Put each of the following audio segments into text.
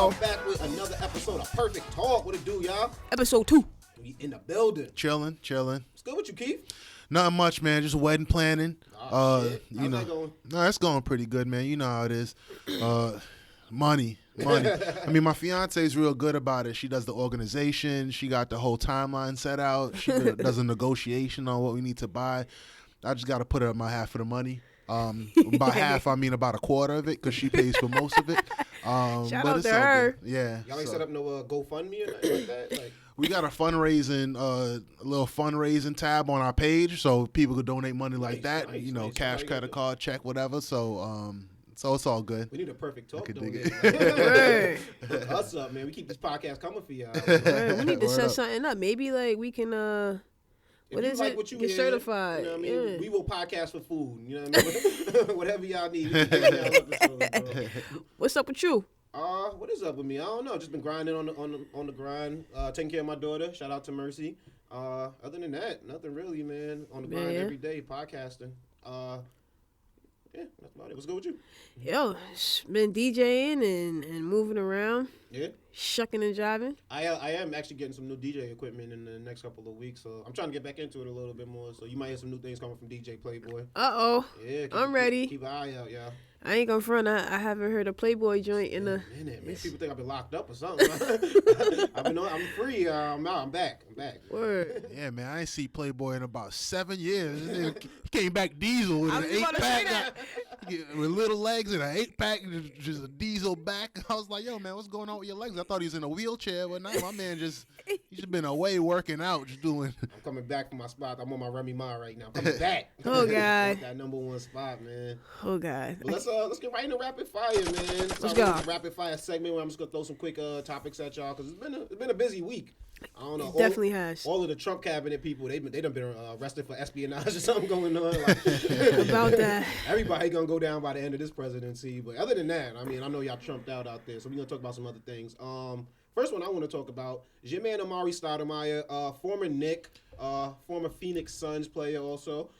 y'all back with another episode of Perfect Talk. What it do, y'all? Episode 2. We in the building. Chilling. What's good with you, Keef? Nothing much, man. Just wedding planning. Shit. How's that going? No, it's going pretty good, man. You know how it is. Money. I mean, my fiance is real good about it. She does the organization. She got the whole timeline set out. She does a negotiation on what we need to buy. I just got to put up my half of the money. By half, I mean about a quarter of it, because she pays for most of it. Shout but out it's to all her. good. Yeah. Y'all ain't set up no GoFundMe or nothing like that? Like, we got a fundraising, a little fundraising tab on our page, so people could donate money like that. Nice, you know, nice. cash, credit card, check, whatever. So it's all good. we need a Perfect Talk I could dig donation. Word. Hook us up, man. We keep this podcast coming for y'all. Word. We need to Word set up. something up. Maybe like we can If what you is like it? what you Get hear, certified. You know what I mean? Yeah. We will podcast for food. You know what I mean? Whatever y'all need. We can give y'all episodes, bro. What's up with you? What is up with me? I don't know. Just been grinding on the grind, taking care of my daughter. Shout out to Mercy. Other than that, nothing really, man. On the grind Man. every day, podcasting. Yeah, that's about it. What's good with you? Yo, been DJing and moving around, Yeah, shucking and jiving. I am actually getting some new DJ equipment in the next couple of weeks, so I'm trying to get back into it a little bit more. So you might hear some new things coming from DJ Playboy. Yeah, I'm ready. Keep an eye out, y'all. I ain't gonna front. I haven't heard a Playboy joint in a Minute, man. People think I've been locked up or something. I'm free. I'm out. I'm back. word. Yeah, man, I ain't see Playboy in about 7 years. He came back diesel with I an was about to say 8-pack. With little legs and an 8-pack, just a diesel back. I was like, yo, man, what's going on with your legs? I thought he was in a wheelchair, but now my man he's just been away working out, just doing. I'm coming back from my spot. I'm on my Remy Ma right now. I'm coming back. Oh, God. That number one spot, man. Oh God. But let's get right into rapid fire, man. Let's go. Rapid fire segment where I'm just gonna throw some quick topics at y'all because it's been a busy week. I don't know. It definitely has. All of the Trump cabinet people, they done been arrested for espionage or something going on. Like, About that. Everybody gonna go down by the end of this presidency. But other than that, I mean, I know y'all trumped out there, so we're gonna talk about some other things. First one I want to talk about is your man Amare Stoudemire, former Knick, former Phoenix Suns player also.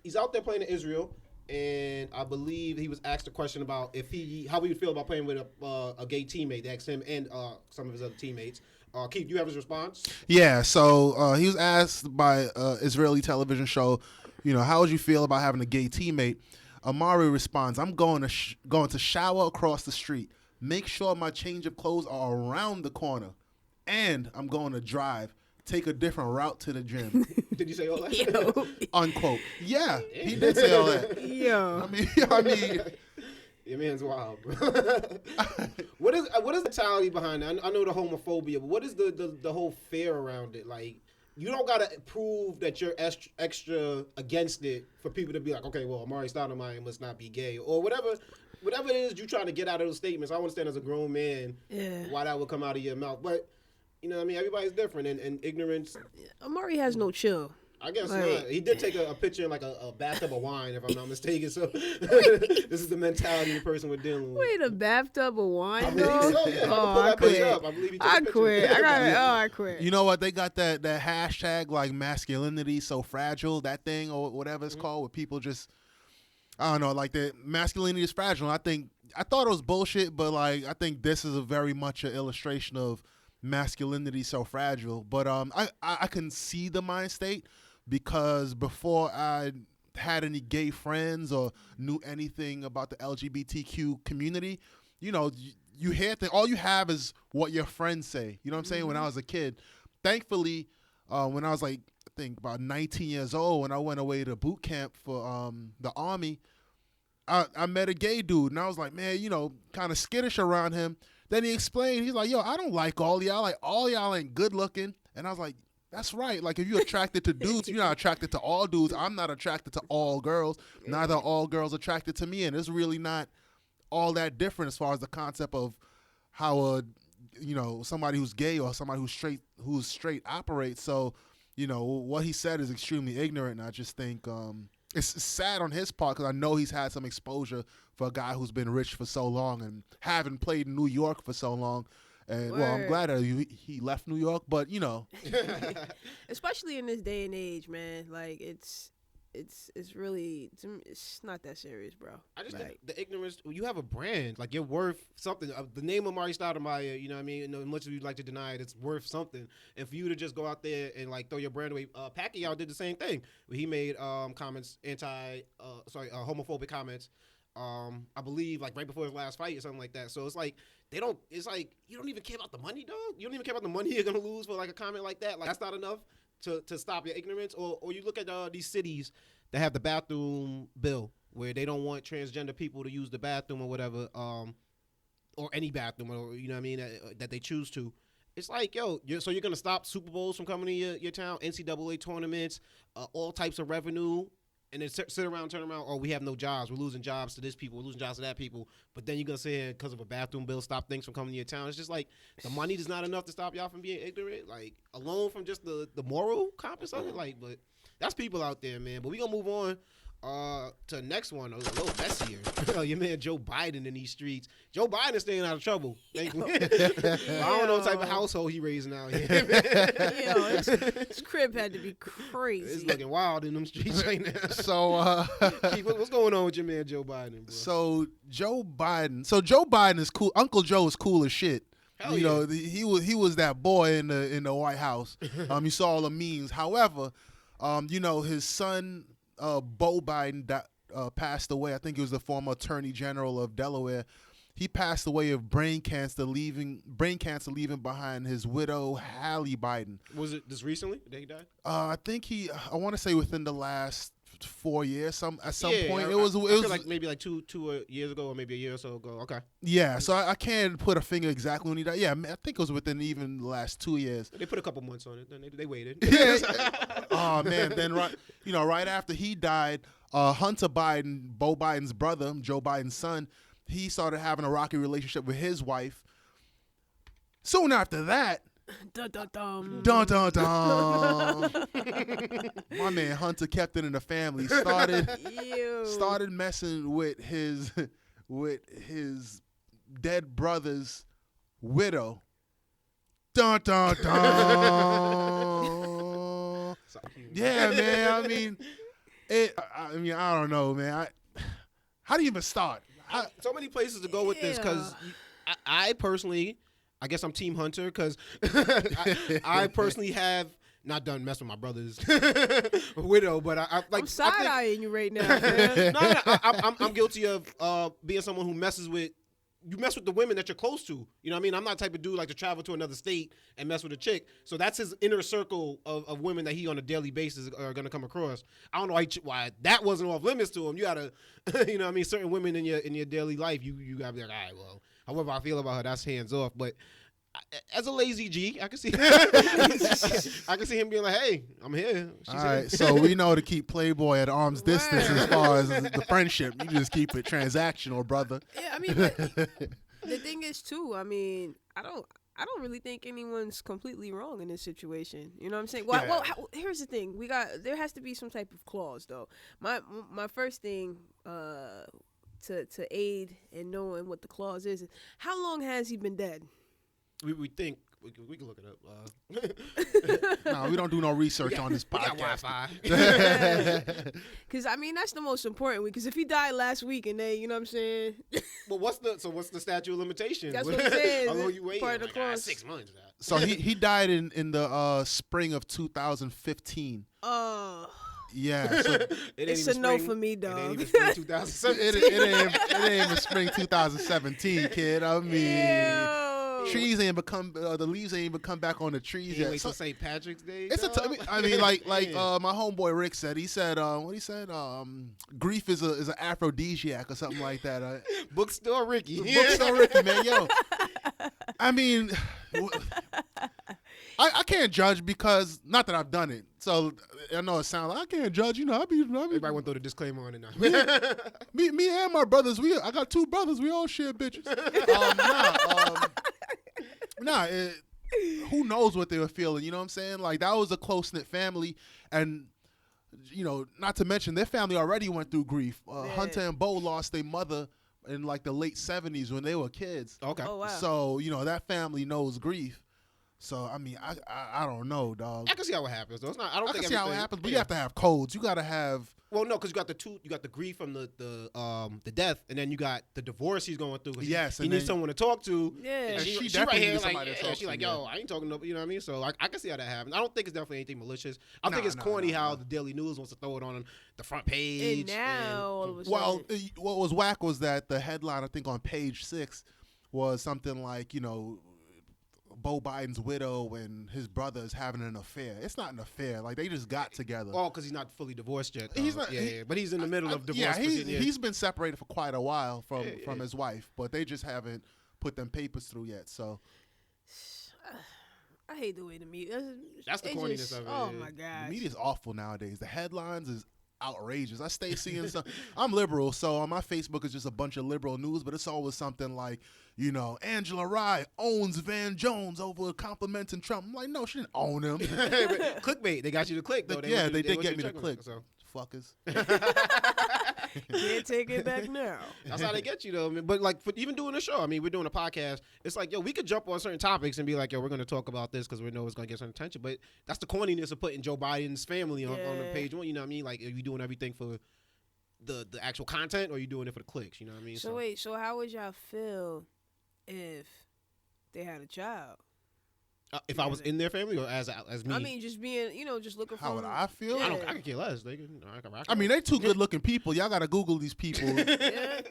He's out there playing in Israel, and I believe he was asked a question about how he would feel about playing with a gay teammate. They asked him and some of his other teammates. Keith, do you have his response? Yeah, so he was asked by Israeli television show, how would you feel about having a gay teammate? Amari responds, I'm going to shower across the street. Make sure my change of clothes are around the corner. And I'm going to drive. Take a different route to the gym. Did you say all that? Yo. Unquote. Yeah, he did say all that. Yo. I mean, Your man's wild, bro. What is the mentality behind that? I know the homophobia, but what is the whole fear around it? Like, you don't gotta prove that you're extra against it for people to be like, okay, well, Amare Stoudemire must not be gay, or whatever it is you trying to get out of those statements. I understand as a grown man why that would come out of your mouth, but you know what I mean? Everybody's different, and ignorance. Amari has no chill. I guess Right. not. He did take a picture in like a bathtub of wine, if I'm not mistaken. So this is the mentality the person we're dealing with. Wait, a bathtub of wine, I believe though? so, yeah. Oh, Pull I that picture quit. up. I believe he took a I picture. quit. I quit. you know what? They got that hashtag like masculinity so fragile, that thing or whatever it's called, where people just, I don't know, like the masculinity is fragile. I thought it was bullshit, but like I think this is a very much an illustration of masculinity so fragile. But I can see the mind state, because before I had any gay friends or knew anything about the LGBTQ community, you hear things, all you have is what your friends say. You know what I'm saying? When I was a kid, thankfully, when I was like, I think about 19 years old, when I went away to boot camp for the Army, I met a gay dude, and I was like, man, kind of skittish around him. Then he explained, he's like, yo, I don't like all y'all. Like, all y'all ain't good looking. And I was like, that's right. Like, if you're attracted to dudes, you're not attracted to all dudes. I'm not attracted to all girls. Neither are all girls attracted to me. And it's really not all that different as far as the concept of how somebody who's gay or somebody who's straight operates. So, what he said is extremely ignorant. And I just think it's sad on his part, because I know he's had some exposure for a guy who's been rich for so long and having played in New York for so long. And well, I'm glad that he left New York, but Especially in this day and age, man. Like, it's it's really it's not that serious, bro. I just like, think the ignorance. You have a brand, like you're worth something. The name of Amare Stoudemire, you know what I mean. You know, as much as you'd like to deny it, it's worth something. And for you to just go out there and like throw your brand away, Pacquiao did the same thing. He made comments homophobic comments. I believe like right before his last fight or something like that. So it's like they don't. It's like you don't even care about the money, dog. You don't even care about the money you're gonna lose for like a comment like that. Like that's not enough to stop your ignorance. Or you look at these cities that have the bathroom bill where they don't want transgender people to use the bathroom or whatever, or any bathroom, or you know what I mean, that they choose to. It's like, yo, so you're gonna stop Super Bowls from coming to your town, NCAA tournaments, all types of revenue. And then sit around, turn around, we have no jobs. We're losing jobs to this people. We're losing jobs to that people. But then you're going to say, because of a bathroom bill, stop things from coming to your town. It's just like the money is not enough to stop y'all from being ignorant. Like, alone from just the moral compass of it. Like, but that's people out there, man. But we're going to move on to the next one, a little messier. Your man Joe Biden in these streets. Joe Biden is staying out of trouble. Thankfully. I don't know what type of household he raising out here. His crib had to be crazy. It's looking wild in them streets right now. So, Keith, what's going on with your man Joe Biden, bro? So Joe Biden is cool. Uncle Joe is cool as shit. Hell you yeah. know, he was that boy in the White House. You saw all the memes. However, his son Beau Biden passed away. I think he was the former Attorney General of Delaware. He passed away of brain cancer, leaving behind his widow Hallie Biden. Was it this recently that he died? I think I want to say within the last 4 years. At some point, it was like maybe like two years ago, or maybe a year or so ago. Okay. Yeah, so I can't put a finger exactly when he died. Yeah, I think it was within even the last 2 years. They put a couple months on it. Then they waited. Yeah. Oh man. Then right after he died, Hunter Biden, Beau Biden's brother, Joe Biden's son, he started having a rocky relationship with his wife. Soon after that. Dun, dun, dun. Dun, dun, dun. My man Hunter kept it in the family. Started messing with his dead brother's widow. Dun, dun, dun. Yeah, man. I mean, I don't know, man. How do you even start? So many places to go with this because I personally. I guess I'm Team Hunter because I personally have not done mess with my brother's widow, but I'm side-eyeing you right now, man. I'm guilty of being someone who mess with the women that you're close to. You know what I mean? I'm not the type of dude like to travel to another state and mess with a chick. So that's his inner circle of women that he on a daily basis are going to come across. I don't know why that wasn't off limits to him. You got to, you know what I mean? Certain women in your daily life, you got to be like, all right, well, however I feel about her, that's hands off. But as a lazy G, I can see him being like, hey, I'm here. All right, so we know to keep Playboy at arm's distance as far as the friendship. You just keep it transactional, brother. Yeah, I mean, but the thing is, too, I mean, I don't really think anyone's completely wrong in this situation. You know what I'm saying? Well, here's the thing. There has to be some type of clause, though. My first thing to aid in knowing what the clause is how long has he been dead? We think we can look it up. No, we don't do no research on this podcast. We got Wi-Fi. Because I mean that's the most important. Because if he died last week and they, you know what I'm saying. Well, what's the statute of limitations? That's what I'm saying. How long you waiting? Part of the clause. 6 months. So he died in the spring of 2015. Yeah, so it's a no for me, dog. It ain't even spring 2017. it ain't even spring 2017, kid. I mean. Trees ain't become the leaves ain't even come back on the trees yet. Wait till St. Patrick's Day. It's I mean, like my homeboy Rick said. He said, what he said? Grief is an aphrodisiac or something like that. Bookstore Ricky. Bookstore Ricky, man. Yo, I mean, I can't judge because not that I've done it. So I know it sounds like I can't judge. You know, everybody went through the disclaimer on it now. me and my brothers. I got 2 brothers. We all share bitches. Who knows what they were feeling? You know what I'm saying? Like that was a close knit family, and you know, not to mention their family already went through grief. Hunter and Beau lost their mother in like the late 70s when they were kids. Okay. Oh, wow. So you know that family knows grief. So I mean, I don't know, dog. I can see how it happens. Though. It's not. I can see how it happens, but you have to have codes. You got to have. Well, no, because you got the grief from the death, and then you got the divorce he's going through. Yes, he needs someone to talk to. Yeah, and she right definitely here needs like, somebody to talk she's to, like, yeah. yo, I ain't talking to, you know what I mean? So I can see how that happens. I don't think it's definitely anything malicious. I think it's Nah, corny nah, how nah. the Daily News wants to throw it on the front page. and now all of a sudden, Well, what was whack was that the headline, I think on page 6, was something like, Beau Biden's widow and his brother is having an affair. It's not an affair. Like, they just got together. Oh, because he's not fully divorced yet. He's not. But he's in the middle of divorce. Yeah, he's been separated for quite a while from his wife, but they just haven't put them papers through yet. So I hate the way the media. That's the corniness of it. Oh yeah. my god, the media's awful nowadays. The headlines is outrageous. I stay seeing some. I'm liberal, so on my Facebook is just a bunch of liberal news, but it's always something like, Angela Rye owns Van Jones over complimenting Trump. I'm like, no, she didn't own him. Clickbait. They got you to click, though. They did want get you me to check click. it, so. Fuckers. can't take it back now. That's how they get you, though. I mean, but like, for even doing a show, I mean, we're doing a podcast. It's like, yo, we could jump on certain topics and be like, yo, we're going to talk about this because we know it's going to get some attention. But that's the corniness of putting Joe Biden's family on the page one. You know what I mean? Like, are you doing everything for the actual content, or are you doing it for the clicks? You know what I mean? So wait, so how would y'all feel if they had a child? If I was in their family or as me? I mean, just being, just looking for. How would I feel? Yeah. I could care less. They can, I mean, they two good-looking people. Y'all got to Google these people. Yeah.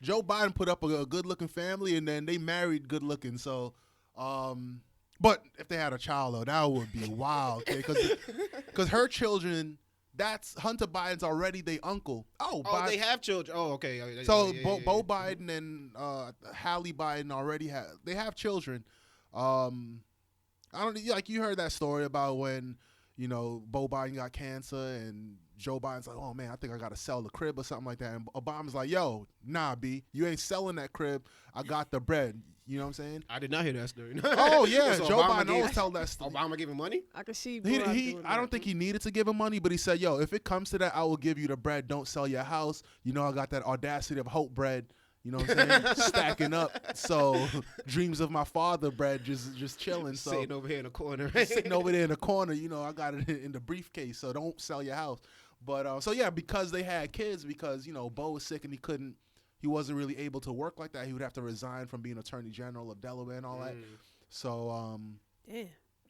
Joe Biden put up a good-looking family, and then they married good-looking. So, but if they had a child, though, that would be wild. Because her children, that's Hunter Biden's already their uncle. They have children. Oh, okay. So Beau Biden and Hallie Biden already have children. I don't like you heard that story about when Beau Biden got cancer and Joe Biden's like, oh man, I think I gotta sell the crib or something like that, and Obama's like, yo, nah, B, you ain't selling that crib. I got the bread. You know what I'm saying? I did not hear that story. Oh yeah, So Joe Obama Biden always tell that story. Obama gave him money. I can see. I don't think he needed to give him money, but he said, yo, if it comes to that, I will give you the bread. Don't sell your house. I got that audacity of hope bread. You know what I'm saying? Stacking up. So dreams of my father bread just chilling. So Sitting over here in the corner. sitting over there in the corner, I got it in the briefcase. So don't sell your house. But so yeah, because they had kids, because Beau was sick and he wasn't really able to work like that. He would have to resign from being Attorney General of Delaware and all that. So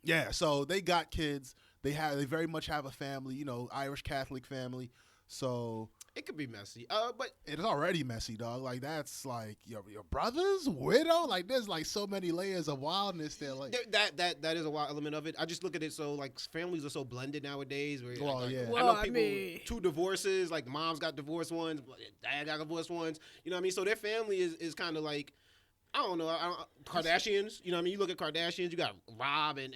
yeah. So they got kids. They very much have a family. Irish Catholic family. So it could be messy. But it is already messy, dog. Like that's like your brother's widow. Like there's like so many layers of wildness there. Like that is a wild element of it. I just look at it so like families are so blended nowadays. Where, yeah. I know people 2 divorces. Like mom's got divorced ones, dad got divorced ones. You know what I mean? So their family is kind of like. I don't know. Kardashians, you know what I mean? You look at Kardashians, you got Rob and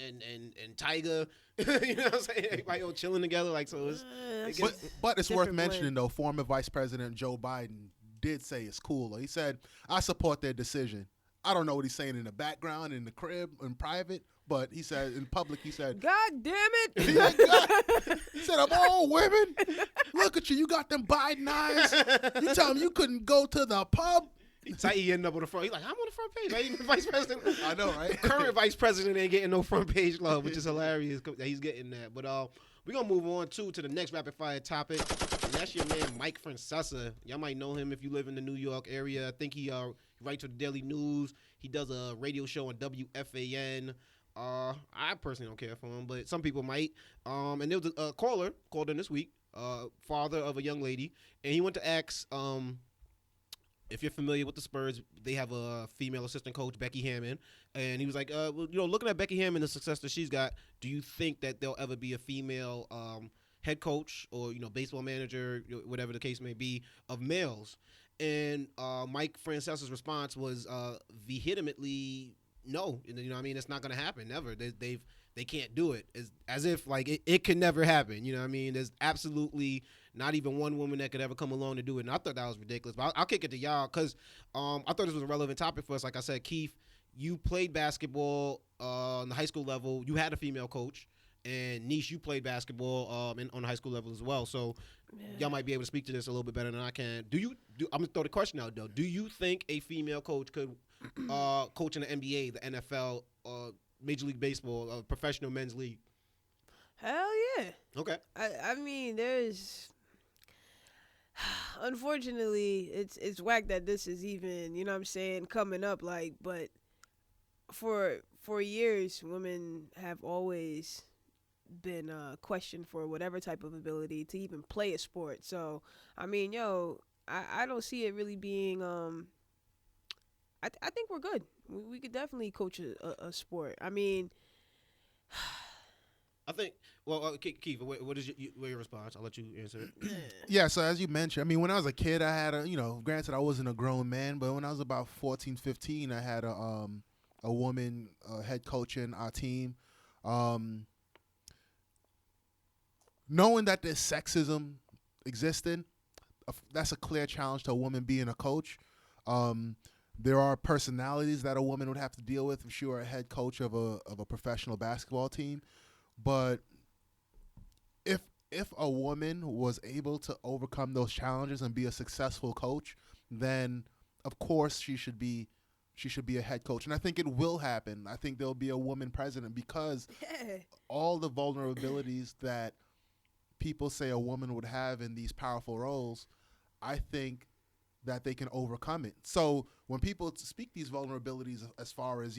Tyga, you know what I'm saying? Everybody all chilling together. Like, so but it's worth mentioning, though, former Vice President Joe Biden did say it's cool. He said, I support their decision. I don't know what he's saying in the background, in the crib, in private, but he said in public, he said, God damn it. He said, of all women, look at you. You got them Biden eyes. You tell him you couldn't go to the pub. He ended up on the front. He's like, I'm on the front page. I ain't even vice president. I know, right? Current vice president ain't getting no front page love, which is hilarious that he's getting that. But we're going to move on, to the next rapid fire topic. And that's your man, Mike Francesa. Y'all might know him if you live in the New York area. I think he writes for the Daily News. He does a radio show on WFAN. I personally don't care for him, but some people might. And there was a caller called in this week, father of a young lady, and he went to ask, if you're familiar with the Spurs, they have a female assistant coach, Becky Hammond, and he was like, looking at Becky Hammond, the success that she's got, do you think that there'll ever be a female head coach or baseball manager, whatever the case may be, of males? And Mike Francesa's response was vehemently no. You know what I mean? It's not going to happen. Never. They can't do it. As if like it could never happen. You know what I mean? There's absolutely not even one woman that could ever come along to do it. And I thought that was ridiculous. But I'll kick it to y'all because I thought this was a relevant topic for us. Like I said, Keef, you played basketball on the high school level. You had a female coach. And Niche, you played basketball on the high school level as well. So y'all might be able to speak to this a little bit better than I can. I'm going to throw the question out, though. Do you think a female coach could coach in the NBA, the NFL, Major League Baseball, a professional men's league? Hell yeah. Okay. I mean, there's unfortunately it's whack that this is even, you know what I'm saying, coming up, like, but for years women have always been questioned for whatever type of ability to even play a sport. So I mean, I don't see it really being I think we're good. We could definitely coach a sport. I mean, I think. Well, Keith, what is your response? I'll let you answer it. Yeah, so as you mentioned, I mean, when I was a kid, I had granted I wasn't a grown man, but when I was about 14, 15, I had a woman head coaching our team. Knowing that there's sexism existing, that's a clear challenge to a woman being a coach. There are personalities that a woman would have to deal with if she were a head coach of a professional basketball team. But if a woman was able to overcome those challenges and be a successful coach, then of course she should be a head coach. And I think it will happen. I think there'll be a woman president because all the vulnerabilities that people say a woman would have in these powerful roles, I think that they can overcome it. So when people speak these vulnerabilities as far as,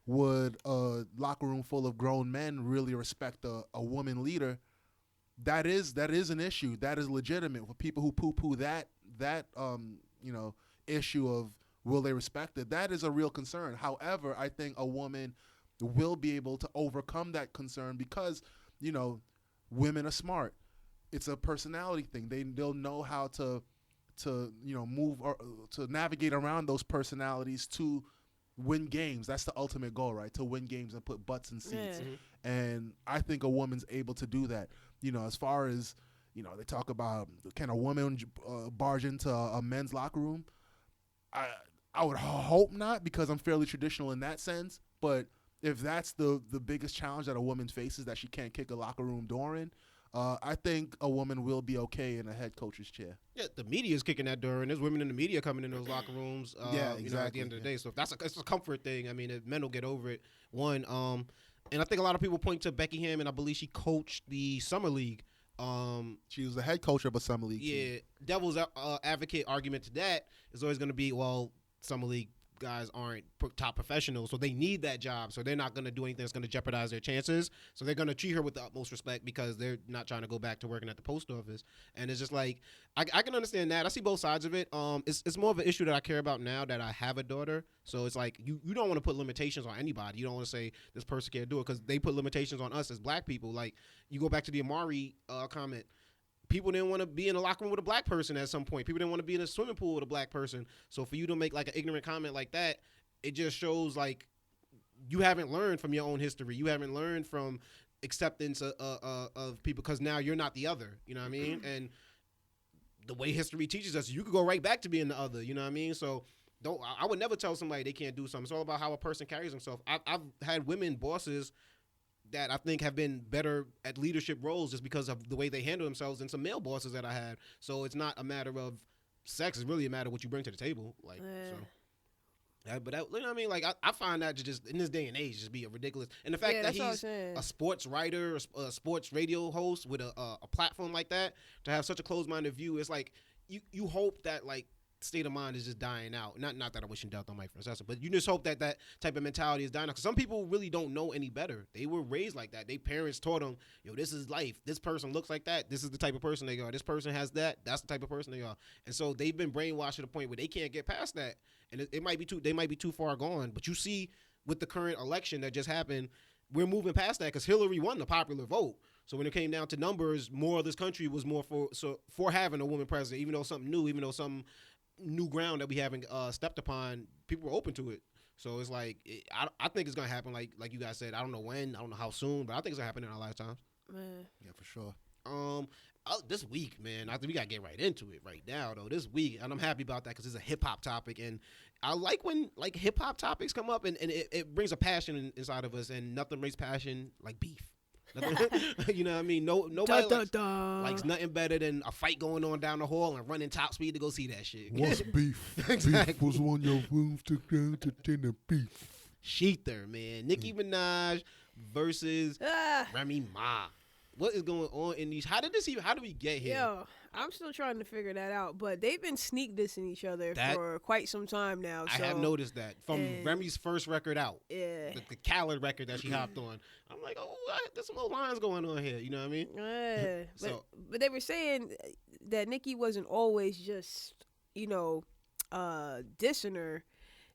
would a locker room full of grown men really respect a woman leader, that is an issue. That is legitimate. For people who poo-poo that issue of will they respect it, that is a real concern. However, I think a woman will be able to overcome that concern because, women are smart. It's a personality thing. They'll know how to move or to navigate around those personalities to win games. That's the ultimate goal, right? To win games and put butts in seats. Yeah. And I think a woman's able to do that. As far as, they talk about can a woman barge into a men's locker room? I would hope not, because I'm fairly traditional in that sense. But if that's the biggest challenge that a woman faces, that she can't kick a locker room door in, I think a woman will be okay in a head coach's chair. Yeah, the media is kicking that door, and there's women in the media coming in those locker rooms. Exactly. At the end of the day, so if it's a comfort thing. I mean, men will get over it. And I think a lot of people point to Becky Hammon. I believe she coached the summer league. She was the head coach of a summer league team. Yeah, devil's advocate argument to that is always going to be, well, summer league guys aren't top professionals, so they need that job, so they're not going to do anything that's going to jeopardize their chances, so they're going to treat her with the utmost respect because they're not trying to go back to working at the post office. And it's just like, I can understand that. I see both sides of it. It's more of an issue that I care about now that I have a daughter. So it's like you don't want to put limitations on anybody. You don't want to say this person can't do it, because they put limitations on us as black people. Like, you go back to the Amare comment. People didn't want to be in a locker room with a black person at some point. People didn't want to be in a swimming pool with a black person. So for you to make like an ignorant comment like that, it just shows like you haven't learned from your own history. You haven't learned from acceptance of people, because now you're not the other. You know what I mean? And the way history teaches us, you could go right back to being the other. You know what I mean? So I would never tell somebody they can't do something. It's all about how a person carries himself. I've had women bosses that I think have been better at leadership roles just because of the way they handle themselves than some male bosses that I had. So it's not a matter of sex. It's really a matter of what you bring to the table. Like, so. But you know what I mean? Like, I find that to just, in this day and age, just be a ridiculous. And the fact that he's a sports writer, a sports radio host with a platform like that, to have such a closed-minded view, it's like, you hope that, like, state of mind is just dying out. Not that I'm wishing death on Mike Francesa, but you just hope that type of mentality is dying out. Because some people really don't know any better. They were raised like that. Their parents taught them, this is life. This person looks like that. This is the type of person they are. This person has that. That's the type of person they are. And so they've been brainwashed to the point where they can't get past that. And they might be too far gone. But you see, with the current election that just happened, we're moving past that because Hillary won the popular vote. So when it came down to numbers, more of this country was more for having a woman president, even though something new ground that we haven't stepped upon, people were open to it. So it's like, I think it's going to happen like you guys said. I don't know when, I don't know how soon, but I think it's going to happen in our lifetimes. Yeah, for sure. This week, man, I think we got to get right into it right now, though. This week, and I'm happy about that because it's a hip-hop topic, and I like when, like, hip-hop topics come up, and it brings a passion inside of us, and nothing brings passion like beef. You know what I mean? Nobody likes nothing better than a fight going on down the hall and running top speed to go see that shit. What's beef? Exactly. Beef was on your rooms to go to dinner. Beef. Shether, man. Nicki Minaj versus Remy Ma. What is going on in these? How did we get here? Yo, I'm still trying to figure that out. But they've been sneak dissing each other for quite some time now. I have noticed that from Remy's first record out. Yeah. The Khaled record that she hopped on. I'm like, oh, there's some little lines going on here. You know what I mean? Yeah. But they were saying that Nicki wasn't always just, dissing her.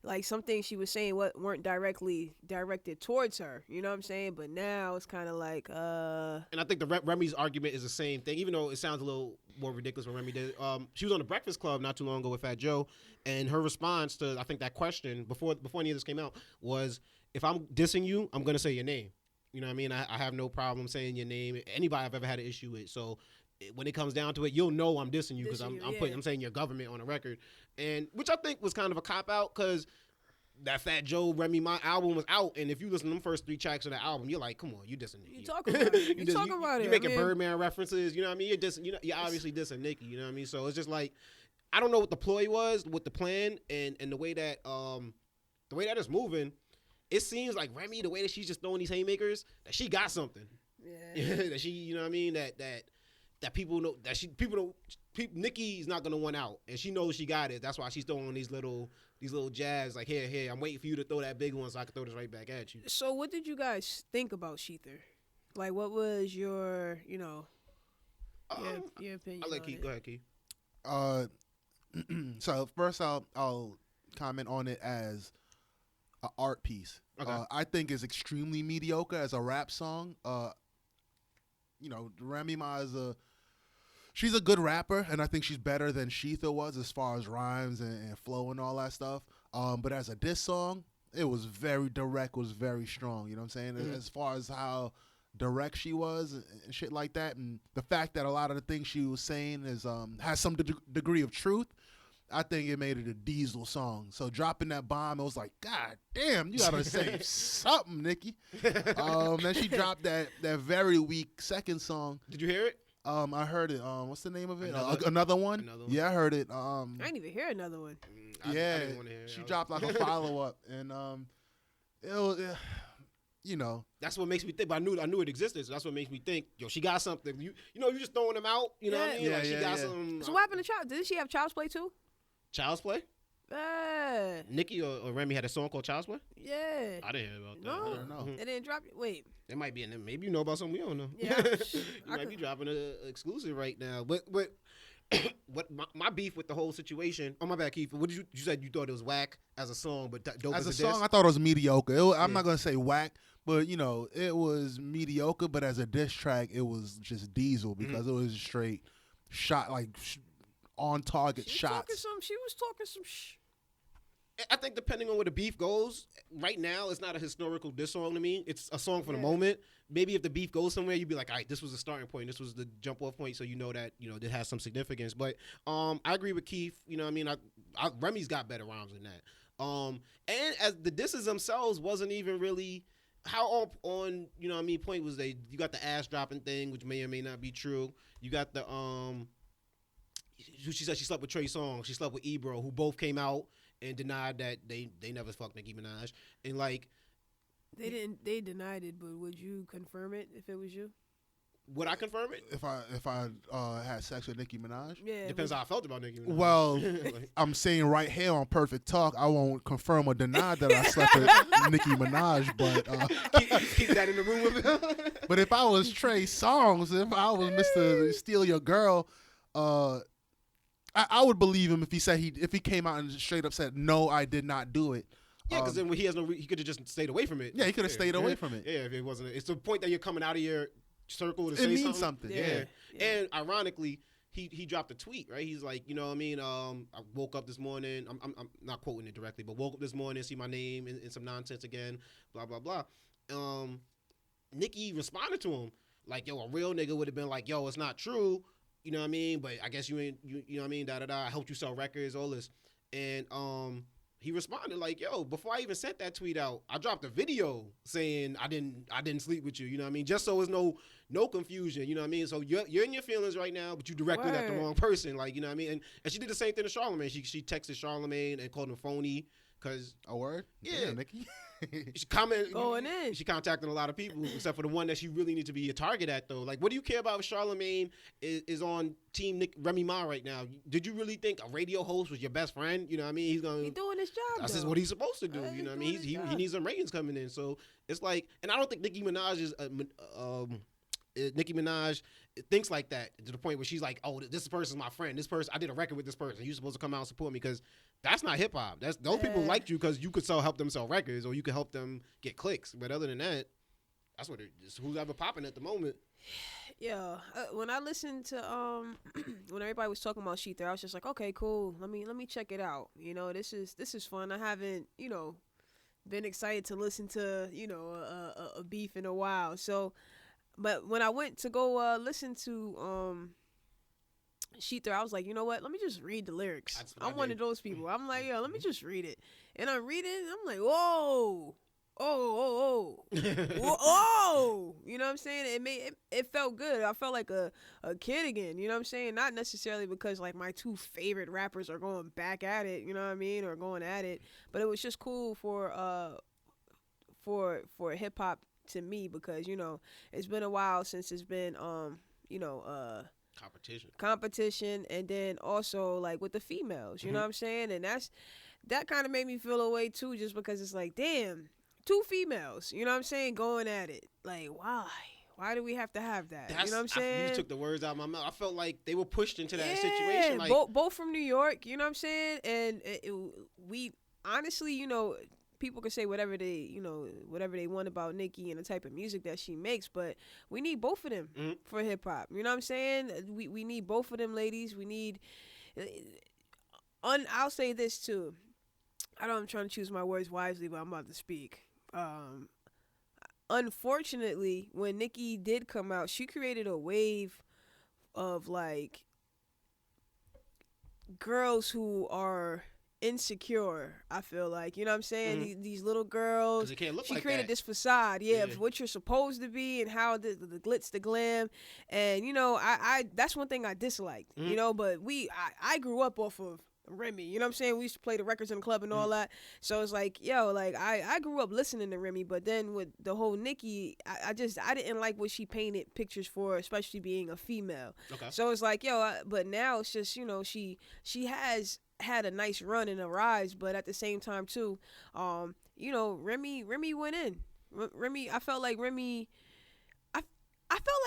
Like, some things she was saying weren't directly directed towards her. You know what I'm saying? But now it's kind of like, And I think the Remy's argument is the same thing, even though it sounds a little more ridiculous when Remy did. She was on the Breakfast Club not too long ago with Fat Joe, and her response to, I think, that question, before any of this came out, was, if I'm dissing you, I'm going to say your name. You know what I mean? I have no problem saying your name. Anybody I've ever had an issue with. So when it comes down to it, you'll know I'm dissing you because I'm saying your government on a record, and which I think was kind of a cop out because that Fat Joe Remy Ma album was out, and if you listen to them first 3 tracks of the album, you're like, come on, you dissing Nicki. You talking about it. You talking about it. You making Birdman references. You know what I mean? You're dissing. You're obviously dissing Nicki. You know what I mean? So it's just like, I don't know what the ploy was with the plan and the way that it's moving. It seems like Remy, the way that she's just throwing these haymakers, that she got something. Yeah. That she, you know what I mean? That people know Nicki's not gonna win out, and she knows she got it. That's why she's throwing these little jabs like, here, I'm waiting for you to throw that big one so I can throw this right back at you. So what did you guys think about Shether? Like, what was your, your opinion? I'll let Keith. Go ahead, Keith. So first I'll comment on it as an art piece. Okay. I think it's extremely mediocre as a rap song. Remy Ma she's a good rapper, and I think she's better than Shether was as far as rhymes and flow and all that stuff. But as a diss song, it was very direct, was very strong. You know what I'm saying? Mm-hmm. As far as how direct she was and shit like that, and the fact that a lot of the things she was saying has some degree of truth, I think it made it a diesel song. So dropping that bomb, it was like, God damn, you gotta say something, Nicki. Then she dropped that very weak second song. Did you hear it? I heard it. What's the name of it? Another one? Yeah, I heard it. I didn't even hear another one. I didn't want to hear it. She dropped like a follow-up, and it was, That's what makes me think. But I knew it existed. So that's what makes me think. Yo, she got something. You just throwing them out. You know what I mean? Like she got some. So what happened to Child? Didn't she have Child's Play too? Child's Play? Nicki or Remy had a song called Child's Play? Yeah. I didn't hear about that. No. I don't know. It didn't drop. Wait. It might be in there. Maybe you know about something we don't know. Yeah. You might be dropping an exclusive right now. But what my beef with the whole situation? Oh, my bad, Keith. What did you said you thought it was whack as a song, but dope as a song? diss? I thought it was mediocre. I'm not gonna say whack, but it was mediocre. But as a diss track, it was just diesel because it was straight shot, like on target shots. She was talking some I think depending on where the beef goes, right now it's not a historical diss song to me. It's a song for the moment. Maybe if the beef goes somewhere, you'd be like, all right, this was the starting point. This was the jump off point, so you know that it has some significance. But I agree with Keith. You know what I mean? Remy's got better rhymes than that. And as the disses themselves wasn't even really how on point was they. You got the ass dropping thing, which may or may not be true. You got the she said she slept with Trey Songz. She slept with Ebro, who both came out and denied that they never fucked Nicki Minaj. And like they denied it, but would you confirm it if it was you? Would I confirm it? If I had sex with Nicki Minaj? Yeah. Depends how I felt about Nicki Minaj. Well, I'm saying right here on Perfect Talk, I won't confirm or deny that I slept with Nicki Minaj, but keep that in the room with him. But if I was Trey Songz, if I was Mr. Steal Your Girl, I would believe him if he came out and straight up said, no, I did not do it. Yeah, because then he could have just stayed away from it. Yeah, he could have stayed away from it. Yeah, if it wasn't. It's the point that you're coming out of your circle to it say means something. Yeah. And ironically, he dropped a tweet, right? He's like, you know what I mean? I woke up this morning. I'm not quoting it directly, but woke up this morning, see my name in some nonsense again, blah, blah, blah. Nicki responded to him like, yo, a real nigga would have been like, yo, it's not true. You know what I mean? But I guess you ain't, you know what I mean? Da-da-da. I helped you sell records, all this. And he responded like, yo, before I even sent that tweet out, I dropped a video saying I didn't sleep with you. You know what I mean? Just so there's no confusion. You know what I mean? So you're in your feelings right now, but you directed at the wrong person. Like, you know what I mean? And she did the same thing to Charlamagne. She texted Charlamagne and called him phony. Cause a word? Yeah. Damn, Nicki. Going in. She contacting a lot of people, except for the one that she really needs to be a target at, though. Like, what do you care about if Charlamagne is on Team Remy Ma right now? Did you really think a radio host was your best friend? You know what I mean? He's doing his job. That's just what he's supposed to do. You know what I mean? He needs some ratings coming in. So it's like, and I don't think Nicki Minaj is Nicki Minaj thinks like that to the point where she's like, oh, this person's my friend. This person, I did a record with this person. You're supposed to come out and support me, because that's not hip hop. Those people liked you because you could help them sell records, or you could help them get clicks. But other than that, that's what it's who's ever popping at the moment. Yeah, when I listened to when everybody was talking about Shether, I was just like, okay, cool. Let me check it out. You know, this is fun. I haven't been excited to listen to a beef in a while. So. But when I went to go listen to Shether, I was like, you know what? Let me just read the lyrics. I'm one of those people. I'm like, yo, let me just read it. And I'm reading, and I'm like, whoa, whoa. You know what I'm saying? It felt good. I felt like a kid again. You know what I'm saying? Not necessarily because like my two favorite rappers are going back at it. You know what I mean? Or going at it. But it was just cool for hip hop. To me, because it's been a while since it's been competition, and then also like with the females, you know what I'm saying, and that kind of made me feel away too, just because it's like, damn, two females, you know what I'm saying, going at it, like why do we have to have that? You know what I'm saying? You took the words out of my mouth. I felt like they were pushed into that situation. Like both from New York, you know what I'm saying, and we honestly, people can say whatever they want about Nicki and the type of music that she makes, but we need both of them for hip hop. You know what I'm saying? We need both of them ladies. We need. I'll say this too. I'm trying to choose my words wisely, but I'm about to speak. Unfortunately, when Nicki did come out, she created a wave of like girls who are insecure. I feel like, you know what I'm saying, these little girls, it can't look she like created that. this facade of what you're supposed to be and how the glitz, the glam, and I that's one thing I disliked, but I grew up off of Remy, you know what I'm saying, we used to play the records in the club and all that, so it's like, I grew up listening to Remy, but then with the whole Nicki, I didn't like what she painted pictures for, especially being a female. Okay. So it's like, but now it's just, she has had a nice run and a rise, but at the same time too, Remy went in. I felt like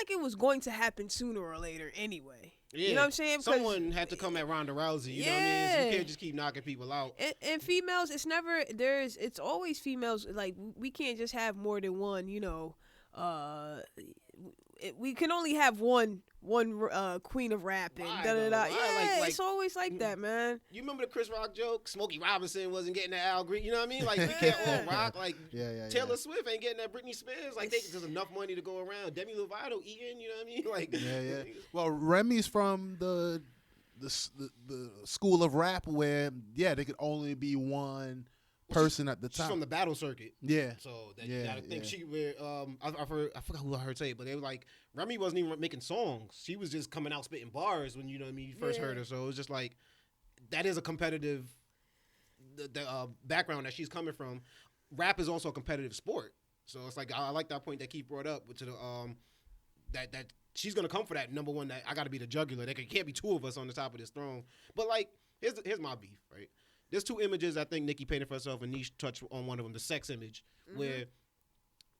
it was going to happen sooner or later anyway. Yeah. You know what I'm saying? Someone had to come at Ronda Rousey. You know what I mean? So you can't just keep knocking people out. And females, it's always females. Like, we can't just have more than one, we can only have one queen of rap and da-da-da. Yeah, like, it's always like that, man. You remember the Chris Rock joke? Smokey Robinson wasn't getting that Al Green. You know what I mean? Like, we can't all rock. Like, Taylor Swift ain't getting that Britney Spears. Like, there's enough money to go around. Demi Lovato eating, you know what I mean? Like, Well, Remy's from the school of rap where, there could only be one person at the top. She's from the battle circuit. Yeah. So you gotta think she I forgot who I heard say it, but they were like, Remy wasn't even making songs. She was just coming out spitting bars when you first heard her. So it was just like, that is a competitive background that she's coming from. Rap is also a competitive sport. So it's like, I like that point that Keef brought up to the that she's gonna come for that number one, that I gotta be the jugular. There can't be two of us on the top of this throne. But like, here's my beef, right? There's two images I think Nicki painted for herself, and Niche touched on one of them, the sex image, where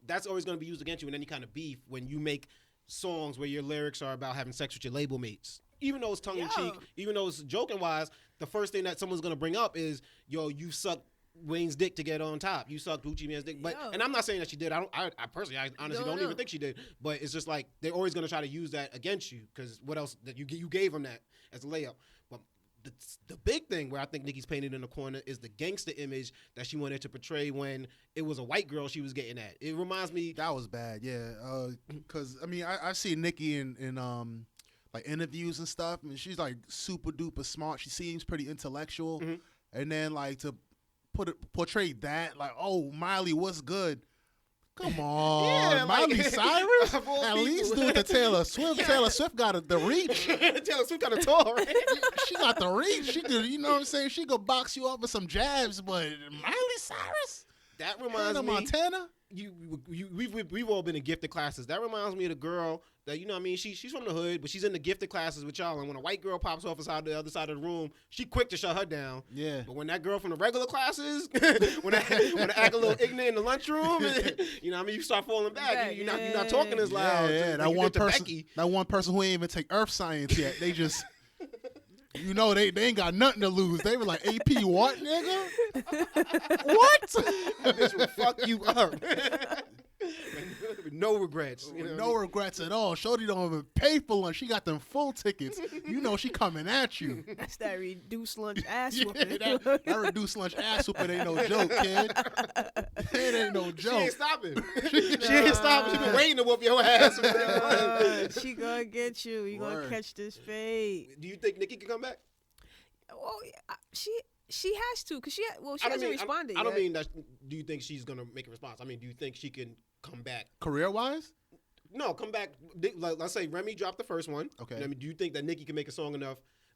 that's always going to be used against you in any kind of beef when you make songs where your lyrics are about having sex with your label mates. Even though it's tongue-in-cheek, even though it's joking-wise, the first thing that someone's going to bring up is, you sucked Wayne's dick to get on top. You sucked Gucci Man's dick. But and I'm not saying that she did. I personally, I honestly don't even think she did. But it's just like, they're always going to try to use that against you, because what else? That you gave them that as a layup. But the big thing where I think Nicki's painted in the corner is the gangster image that she wanted to portray when it was a white girl she was getting at. It reminds me, that was bad, because I mean, I see Nicki in like interviews and stuff, and she's like super duper smart. She seems pretty intellectual, and then like to portray that, like, oh, Miley, what's good? Come on, Miley Cyrus? At least do it to Taylor Swift. Taylor Swift got the reach. Taylor Swift got a tour, right? She got the reach. She could, you know what I'm saying? She could box you up with some jabs, but Miley Cyrus? That reminds me. Montana. We've all been in gifted classes. That reminds me of the girl that, you know what I mean, she's from the hood, but she's in the gifted classes with y'all, and when a white girl pops off the other side of the room, she quick to shut her down. Yeah. But when that girl from the regular classes, when I act a little ignorant in the lunchroom, you know what I mean, you start falling back. You're not talking as loud. Yeah, that one person who ain't even take earth science yet, they just you know they ain't got nothing to lose. They were like, AP what, nigga? What? That bitch will fuck you up. No regrets. You know no regrets at all. Shorty don't even pay for lunch. She got them full tickets. You know she coming at you. That's that reduced lunch ass whooping. that reduced lunch ass whooping ain't no joke, kid. It ain't no joke. She ain't stopping. She ain't stopping. She been waiting to whoop your ass. She gonna get you. You gonna catch this fade. Do you think Nicki can come back? Well, she has to, because she hasn't responded. I don't mean that. Do you think she's gonna make a response? I mean, do you think she can come back career wise? No, come back. Like, let's say Remy dropped the first one. Okay. I mean, do you think that Nicki can make a song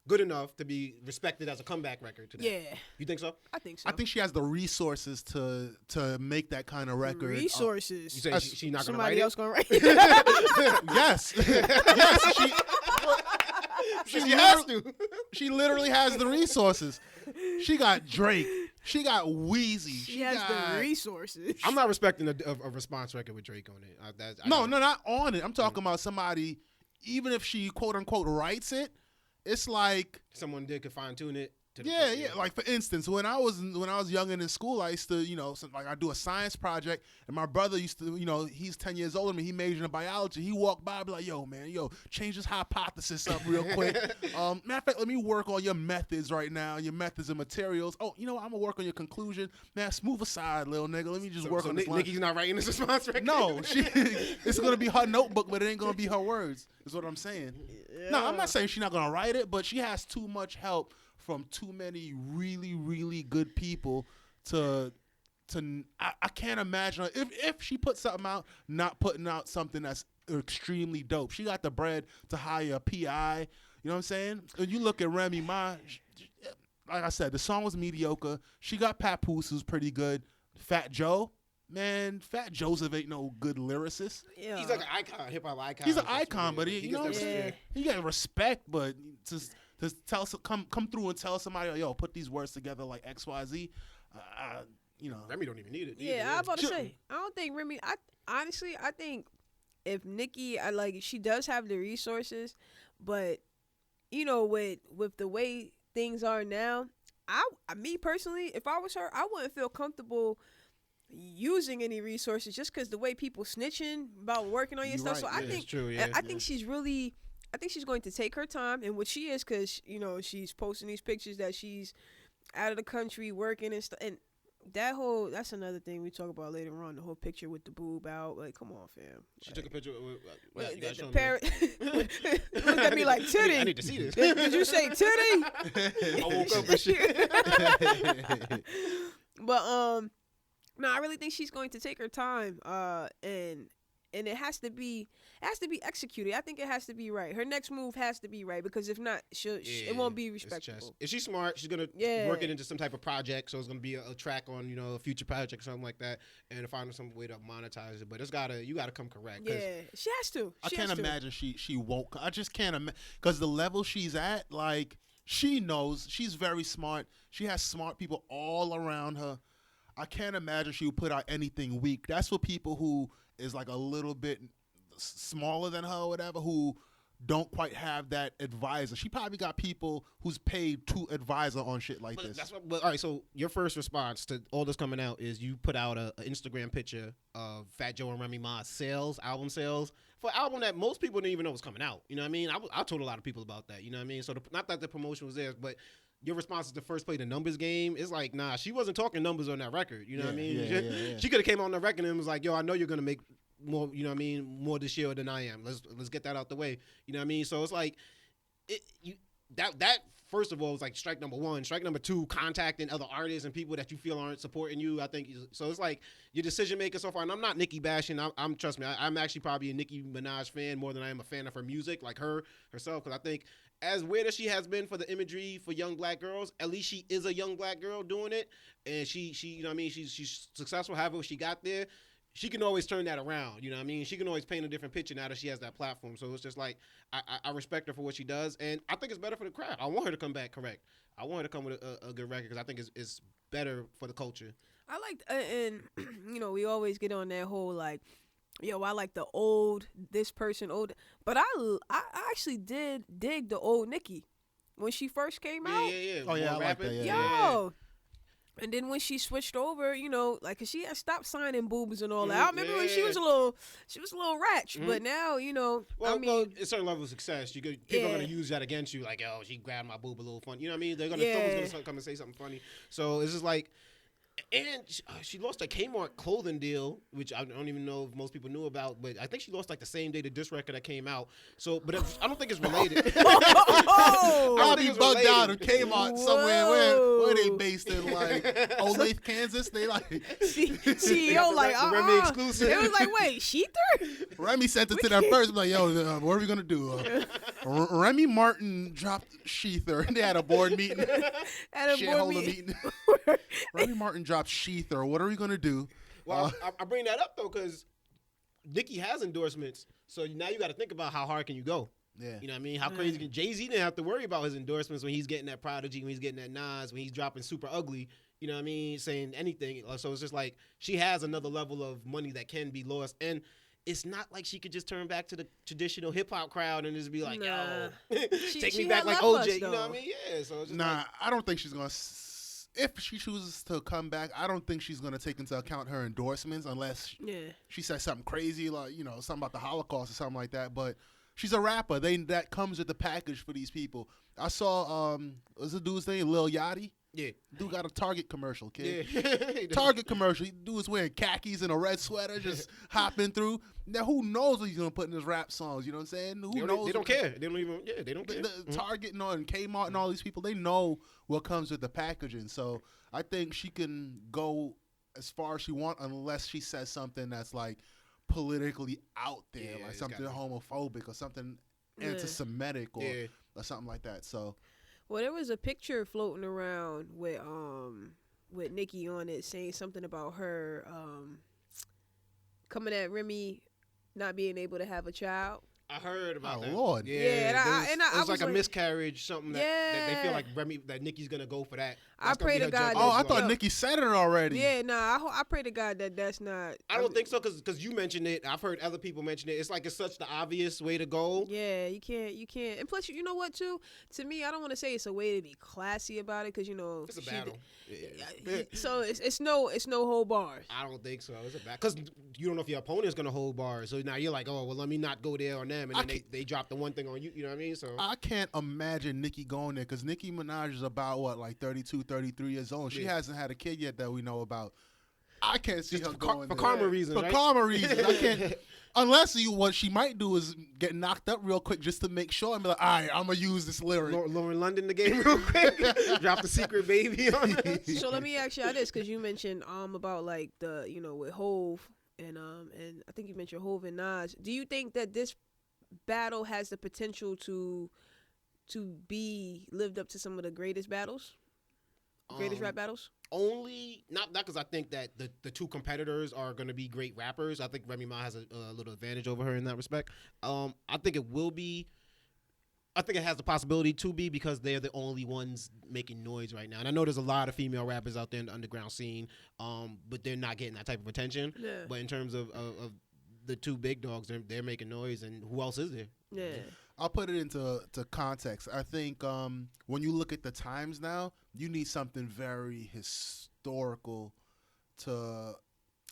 good enough to be respected as a comeback record today? Yeah. You think so? I think so. I think she has the resources to make that kind of record. Resources. You say she not gonna write somebody else gonna write it? Yes. Yes. She has to. She literally has the resources. She got Drake. She got Weezy. She has the resources. I'm not respecting a response record with Drake on it. No, not on it. I'm talking about somebody, even if she quote unquote writes it, it's like someone could fine tune it. Yeah. Like for instance, when I was young and in school, I used to, I do a science project, and my brother used to, he's 10 years older than me. He majored in biology. He walked by, and be like, "Yo, man, change this hypothesis up real quick. Matter of fact, let me work on your methods right now, your methods and materials. Oh, I'm gonna work on your conclusion. Man, smooth aside, little nigga. Let me just work on this. Nicki's not writing this response record. No, it's gonna be her notebook, but it ain't gonna be her words. Is what I'm saying. Yeah. No, I'm not saying she's not gonna write it, but she has too much help from too many really, really good people to I can't imagine her, if she puts something out, not putting out something that's extremely dope. She got the bread to hire a PI. You know what I'm saying? When you look at Remy Ma, like I said, the song was mediocre. She got Papoose, who's pretty good. Fat Joe. Man, Fat Joseph ain't no good lyricist. Yeah. He's like an icon, hip hop icon. He's an icon, but he got respect, but just tell come through and tell somebody, yo, put these words together like XYZ. Remy don't even need it. Yeah, I was about to say, I don't think Remy. I think if Nicki, she does have the resources, but with the way things are now, me personally, if I was her, I wouldn't feel comfortable using any resources just because the way people snitching about working on your stuff. Right. So I think, true, yeah. I think she's really. I think she's going to take her time, and what she is, because she's posting these pictures that she's out of the country working and stuff, and that's another thing we talk about later on. The whole picture with the boob out, like, come on, fam. She took a picture with the parent. Looked at me like titty. I need to see this. Did you say titty? I woke up and shit. But no, I really think she's going to take her time, and it has to be executed. I think it has to be right. Her next move has to be right, because if not, it won't be respectable. If she's smart, she's gonna work it into some type of project. So it's gonna be a track on a future project or something like that, and find some way to monetize it. But you gotta come correct. Yeah, she has to. I can't imagine she won't. I just can't imagine, because the level she's at, like, she knows she's very smart. She has smart people all around her. I can't imagine she would put out anything weak. That's for people who is like a little bit smaller than her or whatever, who don't quite have that advisor. She probably got people who's paid to advise her on shit like this. All right, so your first response to all this coming out is you put out an Instagram picture of Fat Joe and Remy Ma album sales, for an album that most people didn't even know was coming out. You know what I mean? I told a lot of people about that. You know what I mean? So not that the promotion was there, but your response is to first play the numbers game. It's like, nah, she wasn't talking numbers on that record. You know what I mean? She could have came on the record and was like, yo, I know you're gonna make more. You know what I mean? More this year than I am. Let's get that out the way. You know what I mean? So it's like, that first of all, it's like strike number one. Strike number two, contacting other artists and people that you feel aren't supporting you. I think so. It's like your decision making so far. And I'm not Nicki bashing. I'm trust me. I'm actually probably a Nicki Minaj fan more than I am a fan of her music, like herself, because I think as weird as she has been for the imagery for young black girls, at least she is a young black girl doing it, and she you know what I mean. She's successful. However she got there. She can always turn that around, you know what I mean? She can always paint a different picture now that she has that platform. So it's just like, I respect her for what she does, and I think it's better for the crowd. I want her to come back correct. I want her to come with a good record because I think it's better for the culture. I like, and you know, we always get on that whole like, yo, I like the old, this person, old. But I actually did dig the old Nicki when she first came out. Yeah. Oh, yeah, I like that, yeah. Yo. And then when she switched over, you know, like, 'cause she had stopped signing boobs and all that. I remember when she was a little ratch, but now, you know, well, I mean, a certain level of success, people are gonna use that against you, like, oh, she grabbed my boob a little funny, you know what I mean? Someone's gonna come and say something funny. So it's just like, and she lost a Kmart clothing deal, which I don't even know if most people knew about, but I think she lost like the same day the diss record that came out. So, but I don't think it's related. I'll be bugged out of Kmart somewhere. Where they based in, like, Olathe, Kansas? They like CEO like, Remy exclusive. It was like, wait, Shether? Remy sent it to them first. Like, yo, what are we gonna do? Remy Martin dropped Shether, and they had a board meeting. Meeting. Remy Martin dropped Shether. What are we gonna do? Well, I bring that up though because Nicki has endorsements, so now you got to think about how hard can you go. Yeah. You know what I mean? How crazy can Jay-Z didn't have to worry about his endorsements when he's getting that Prodigy, when he's getting that Nas, when he's dropping Super Ugly, you know what I mean, saying anything. So it's just like she has another level of money that can be lost. And it's not like she could just turn back to the traditional hip-hop crowd and just be like, yo, take me back like OJ, you know what I mean? Yeah. So it's just I don't think she's going to... If she chooses to come back, I don't think she's going to take into account her endorsements unless she says something crazy, like, you know, something about the Holocaust or something like that. But she's a rapper. That comes with the package for these people. I saw, what's the dude's name? Lil Yachty? Yeah. Dude got a Target commercial, kid. Yeah. Target commercial. Dude was wearing khakis and a red sweater, just hopping through. Now, who knows what he's going to put in his rap songs? You know what I'm saying? Who knows? They don't care. They don't even, they don't care. Target and Kmart and all these people, they know what comes with the packaging. So I think she can go as far as she wants unless she says something that's like politically out there, like something homophobic or something anti-Semitic or something like that. So, well, there was a picture floating around with Nicki on it saying something about her coming at Remy not being able to have a child. I heard about that. Lord. Yeah, it was like a miscarriage, something that they feel like that Nicki's gonna go for that. I pray to God. I thought Nicki said it already. Yeah, I pray to God that's not. I don't think so, because you mentioned it. I've heard other people mention it. It's like it's such the obvious way to go. Yeah, you can't. And plus, you know what, too? To me, I don't want to say it's a way to be classy about it, because, you know, it's a battle. So it's no hold bars. I don't think so. It's a battle because you don't know if your opponent's gonna hold bars. So now you're like, oh well, let me not go there on them, and then they drop the one thing on you. You know what I mean? So I can't imagine Nicki going there because Nicki Minaj is about what, like 32, 33 years old. She hasn't had a kid yet that we know about. I can't see her going for there. karma reasons. For karma reasons, I can't. Unless what she might do is get knocked up real quick just to make sure and be like, all right, I'm gonna use this lyric. Lauren London the game real quick. Drop the secret baby on it. So let me ask you this, because you mentioned about like the, you know, with Hove and I think you mentioned Hove and Nas. Do you think that this battle has the potential to be lived up to some of the greatest battles? Greatest rap battles? Only not because I think that the two competitors are going to be great rappers. I think Remy Ma has a little advantage over her in that respect. I think it will be. I think it has the possibility to be because they're the only ones making noise right now. And I know there's a lot of female rappers out there in the underground scene, but they're not getting that type of attention. Yeah. But in terms of the two big dogs, they're making noise, and who else is there? Yeah. I'll put it into context. I think when you look at the times now, you need something very historical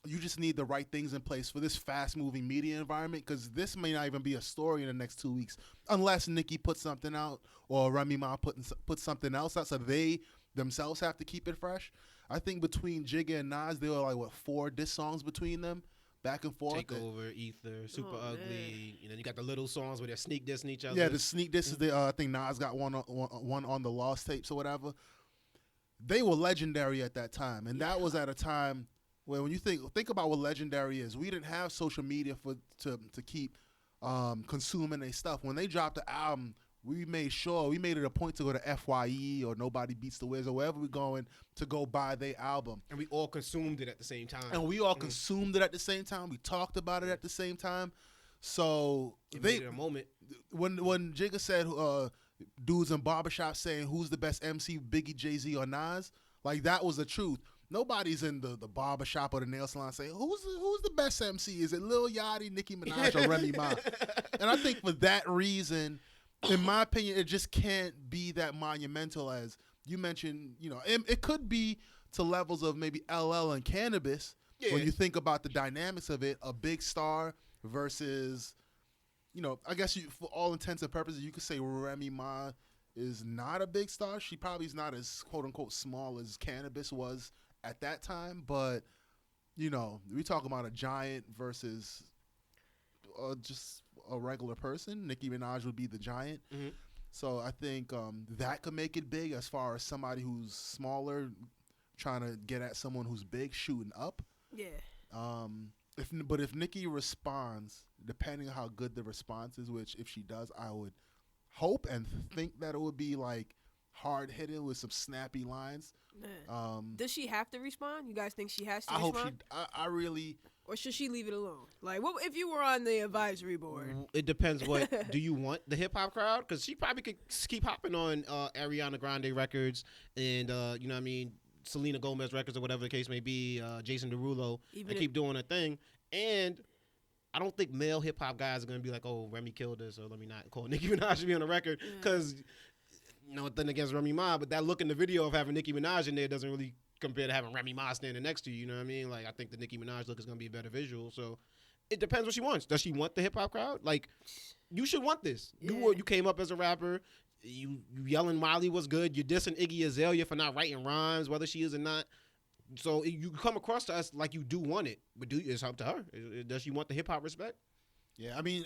you just need the right things in place for this fast-moving media environment, because this may not even be a story in the next 2 weeks unless Nicki puts something out or Remy Ma puts something else out, so they themselves have to keep it fresh. I think between Jigga and Nas, there were like, 4 diss songs between them. back and forth. Takeover, Ether, Super Ugly. You know, you got the little songs where they're sneak dissing each other. Yeah, the sneak diss is the I think Nas got one on the Lost tapes or whatever. They were legendary at that time, and that was at a time where when you think about what legendary is, we didn't have social media to keep consuming their stuff. When they dropped the album, we made it a point to go to FYE or Nobody Beats the Wiz or wherever we're going to go buy their album. And we all consumed it at the same time. Consumed it at the same time. We talked about it at the same time. So it made it a moment. When Jigga said dudes in barbershops saying who's the best MC, Biggie, Jay-Z, or Nas, like that was the truth. Nobody's in the barbershop or the nail salon saying who's the best MC. Is it Lil Yachty, Nicki Minaj, or Remy Ma? And I think for that reason, in my opinion, it just can't be that monumental as you mentioned. You know, it could be to levels of maybe LL and Cannabis when you think about the dynamics of it. A big star versus, you know, I guess for all intents and purposes, you could say Remy Ma is not a big star. She probably is not as quote unquote small as Cannabis was at that time, but you know, we talk about a giant versus just a regular person. Nicki Minaj would be the giant. Mm-hmm. So I think that could make it big as far as somebody who's smaller trying to get at someone who's big shooting up. Yeah. If Nicki responds, depending on how good the response is, which if she does, I would hope and think that it would be like hard hitting with some snappy lines. Does she have to respond? You guys think she has to respond? I hope I really. Or should she leave it alone? Like, what if you were on the advisory board? It depends. What do you want the hip hop crowd? Because she probably could keep hopping on Ariana Grande records and you know what I mean, Selena Gomez records or whatever the case may be, Jason Derulo, and keep doing her thing. And I don't think male hip hop guys are gonna be like, oh, Remy killed us, or let me not call Nicki Minaj to be on the record, because nothing against Remy Ma, but that look in the video of having Nicki Minaj in there doesn't really compare to having Remy Ma standing next to you. You know what I mean? Like, I think the Nicki Minaj look is gonna be a better visual. So it depends what she wants. Does she want the hip hop crowd? Like, you should want this. Yeah. You came up as a rapper. You yelling Miley was good. You're dissing Iggy Azalea for not writing rhymes, whether she is or not. So you come across to us like you do want it, but it's up to her. Does she want the hip hop respect? Yeah, I mean,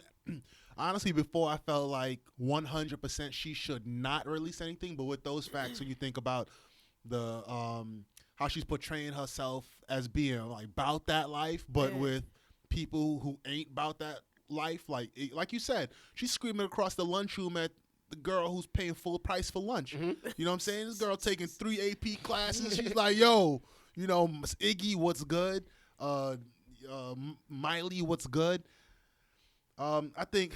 honestly, before I felt like 100% she should not release anything, but with those facts, when you think about the how she's portraying herself as being like about that life, but with people who ain't about that life, like you said, she's screaming across the lunchroom at the girl who's paying full price for lunch. Mm-hmm. You know what I'm saying? This girl taking 3 AP classes. She's like, yo, you know, Iggy, what's good? Miley, what's good? I think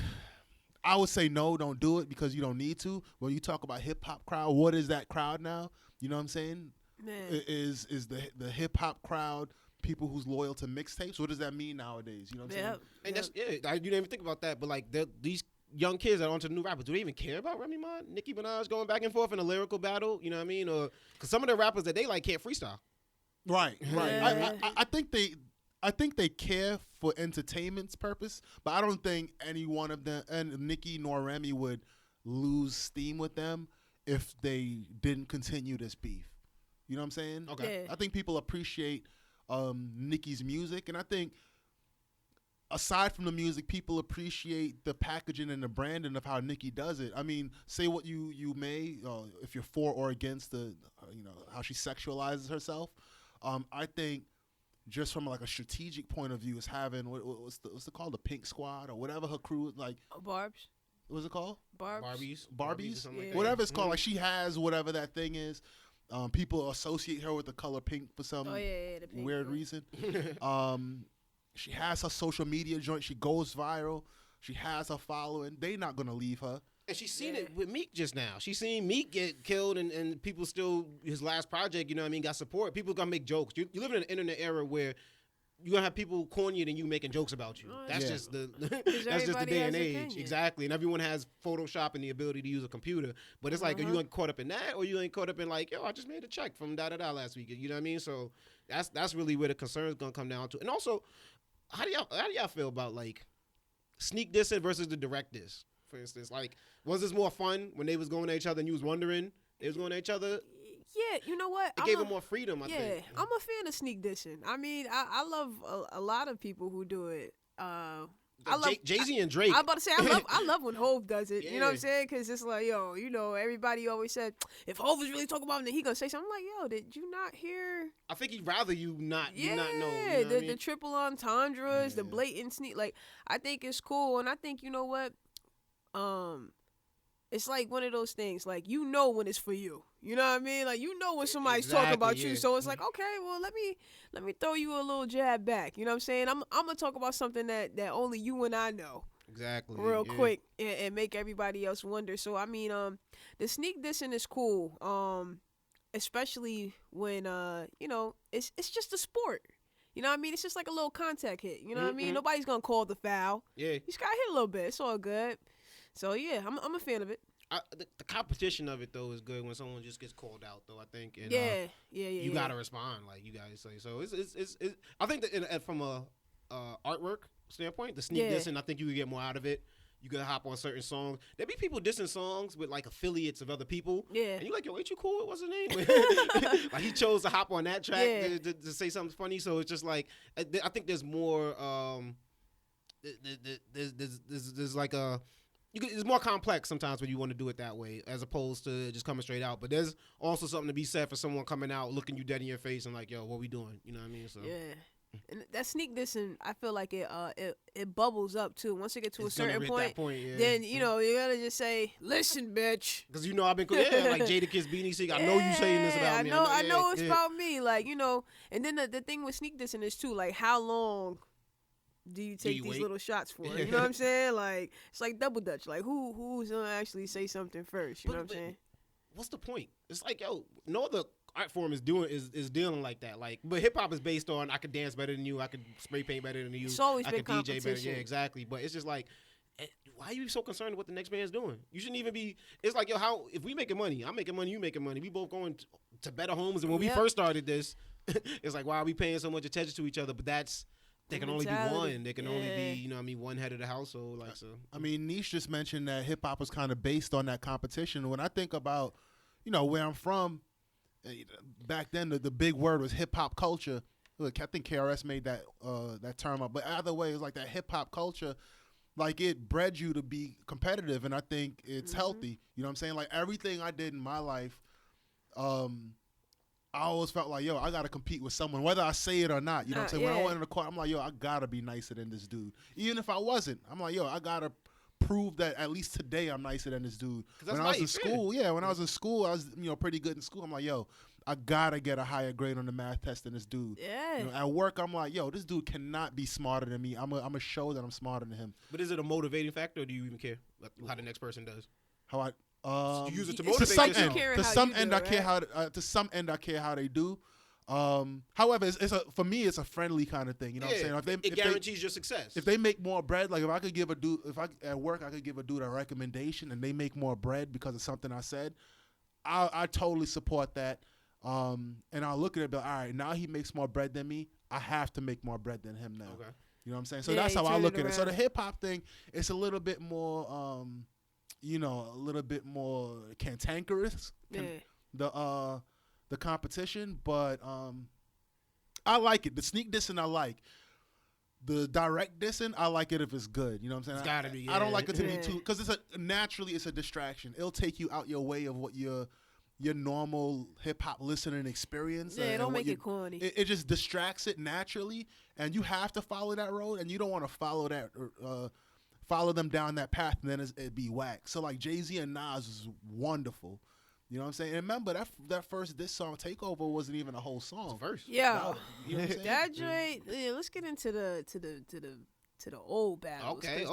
I would say no, don't do it because you don't need to. When you talk about hip hop crowd, what is that crowd now? You know what I'm saying? Man. Is the hip hop crowd people who's loyal to mixtapes? What does that mean nowadays? You know what I'm saying? And that's you didn't even think about that, but like these young kids that are onto the new rappers, do they even care about Remy Ma, Nicki Minaj going back and forth in a lyrical battle? You know what I mean? Or because some of the rappers that they like can't freestyle. Right. I think they care for entertainment's purpose, but I don't think any one of them, and Nicki nor Remy, would lose steam with them if they didn't continue this beef. You know what I'm saying? Okay. Yeah. I think people appreciate Nicki's music, and I think aside from the music, people appreciate the packaging and the branding of how Nicki does it. I mean, say what you may, if you're for or against the, how she sexualizes herself. I think just from like a strategic point of view is having what's it called, the Pink Squad or whatever her crew like. Barbs. What's it called? Barbies. Like whatever it's called. Like she has whatever that thing is. People associate her with the color pink for some the pink, weird reason. She has her social media joint. She goes viral. She has her following. They not gonna leave her. And she's seen it with Meek just now. She's seen Meek get killed, and people still, his last project, you know what I mean, got support. People gonna make jokes. You live in an internet era where you're gonna have people cornier than you making jokes about you. That's just that's just the day and age. Exactly. And everyone has Photoshop and the ability to use a computer. But it's like, are you caught up in that, or you ain't caught up in like, yo, I just made a check from da-da-da last week. You know what I mean? So that's really where the concern is gonna come down to. And also, how do y'all feel about like sneak dissing versus the direct diss? For instance, like, was this more fun when they was going at each other and you was wondering they was going at each other? Yeah, you know what? It gave him more freedom, I think. Yeah, I'm a fan of sneak dissing. I mean, I love a lot of people who do it. I love Jay-Z and Drake. I'm about to say I love when Hov does it. Yeah. You know what I'm saying? Because it's like, yo, you know, everybody always said if Hov is really talking about him, then he gonna say something. I'm like, yo, did you not hear? I think he'd rather you not know. Yeah, you know what I mean? the triple entendres, the blatant sneak. Like, I think it's cool, and I think, you know what, it's like one of those things. Like, you know when it's for you. You know what I mean? Like, you know when somebody's talking about you. So it's like, okay, well, let me throw you a little jab back. You know what I'm saying? I'm gonna talk about something that only you and I know. Exactly. Real quick and make everybody else wonder. So I mean, the sneak dissing is cool. Especially when you know, it's just a sport. You know what I mean? It's just like a little contact hit. You know what I mean? Nobody's gonna call the foul. Yeah. You just gotta hit a little bit. It's all good. So yeah, I'm a fan of it. The competition of it though is good when someone just gets called out though. I think. And, you gotta respond like you guys say. So it's I think that from a artwork standpoint, the sneak dissing, I think you could get more out of it. You could hop on certain songs. There be people dissing songs with like affiliates of other people. Yeah. And you're like, yo, ain't you cool? What's his name? Like he chose to hop on that track to say something funny. So it's just like I think there's more. There's like a. It's more complex sometimes when you want to do it that way as opposed to just coming straight out. But there's also something to be said for someone coming out, looking you dead in your face and like, yo, what we doing? You know what I mean? So yeah. And that sneak dissing, I feel like it bubbles up too. Once you get to a certain point, then you know you gotta just say, "Listen, bitch," because you know I've been like Jadakiss, Beanie Siegel. I know you saying this about me. I know it's about me. Like, you know, and then the thing with sneak dissing is too, like, how long do you take these little shots for? You know what I'm saying? Like, it's like double dutch. Like, who's gonna actually say something first? You know what I'm saying? What's the point? It's like, yo, no other art form is dealing like that. Like, but hip hop is based on I could dance better than you, I could spray paint better than you, it's always I been could DJ better. Yeah, exactly. But it's just like, why are you so concerned with what the next band's doing? You shouldn't even be. It's like, yo, how if we making money, I'm making money, you making money. We both going to better homes. And when we first started this, it's like, why are we paying so much attention to each other? But that's. They can only be one. They can only be, you know what I mean, one head of the household. Like so. I mean, Niche just mentioned that hip hop was kind of based on that competition. When I think about, you know, where I'm from, back then the big word was hip hop culture. Look, I think KRS made that term up. But either way, it was like that hip hop culture, like it bred you to be competitive, and I think it's healthy. You know what I'm saying? Like everything I did in my life, I always felt like, yo, I got to compete with someone, whether I say it or not. You know what I'm saying? When I went in the court, I'm like, yo, I got to be nicer than this dude. Even if I wasn't, I'm like, yo, I got to prove that at least today I'm nicer than this dude. When I was in school, when I was in school, I was, you know, pretty good in school. I'm like, yo, I got to get a higher grade on the math test than this dude. Yeah. You know, at work, I'm like, yo, this dude cannot be smarter than me. I'm a show that I'm smarter than him. But is it a motivating factor, or do you even care how the next person does? How you use it to motivate to some end, I care how. To some end, I care how they do. However, for me, it's a friendly kind of thing. You know what I'm saying? It guarantees your success. If they make more bread, like if I could give a dude, at work I could give a dude a recommendation, and they make more bread because of something I said, I totally support that. And I'll look at it, and be like, all right, now he makes more bread than me. I have to make more bread than him now. Okay. You know what I'm saying? So that's how I look at it. So the hip hop thing, it's a little bit more. You know, a little bit more cantankerous, the competition, but I like it. The sneak dissing I like. The direct dissing, I like it if it's good. You know what I'm saying? It's gotta be. I don't like it to be too, because it's a distraction. It'll take you out your way of what your normal hip hop listening experience. Yeah, don't make it corny. It just distracts it naturally, and you have to follow that road, and you don't want to follow that. Follow them down that path, and then it'd be whack. So like Jay-Z and Nas is wonderful. You know what I'm saying? And remember that first diss song Takeover wasn't even a whole song. First, yeah. You know what I'm saying? That joint. Yeah, let's get into the old battles. Okay.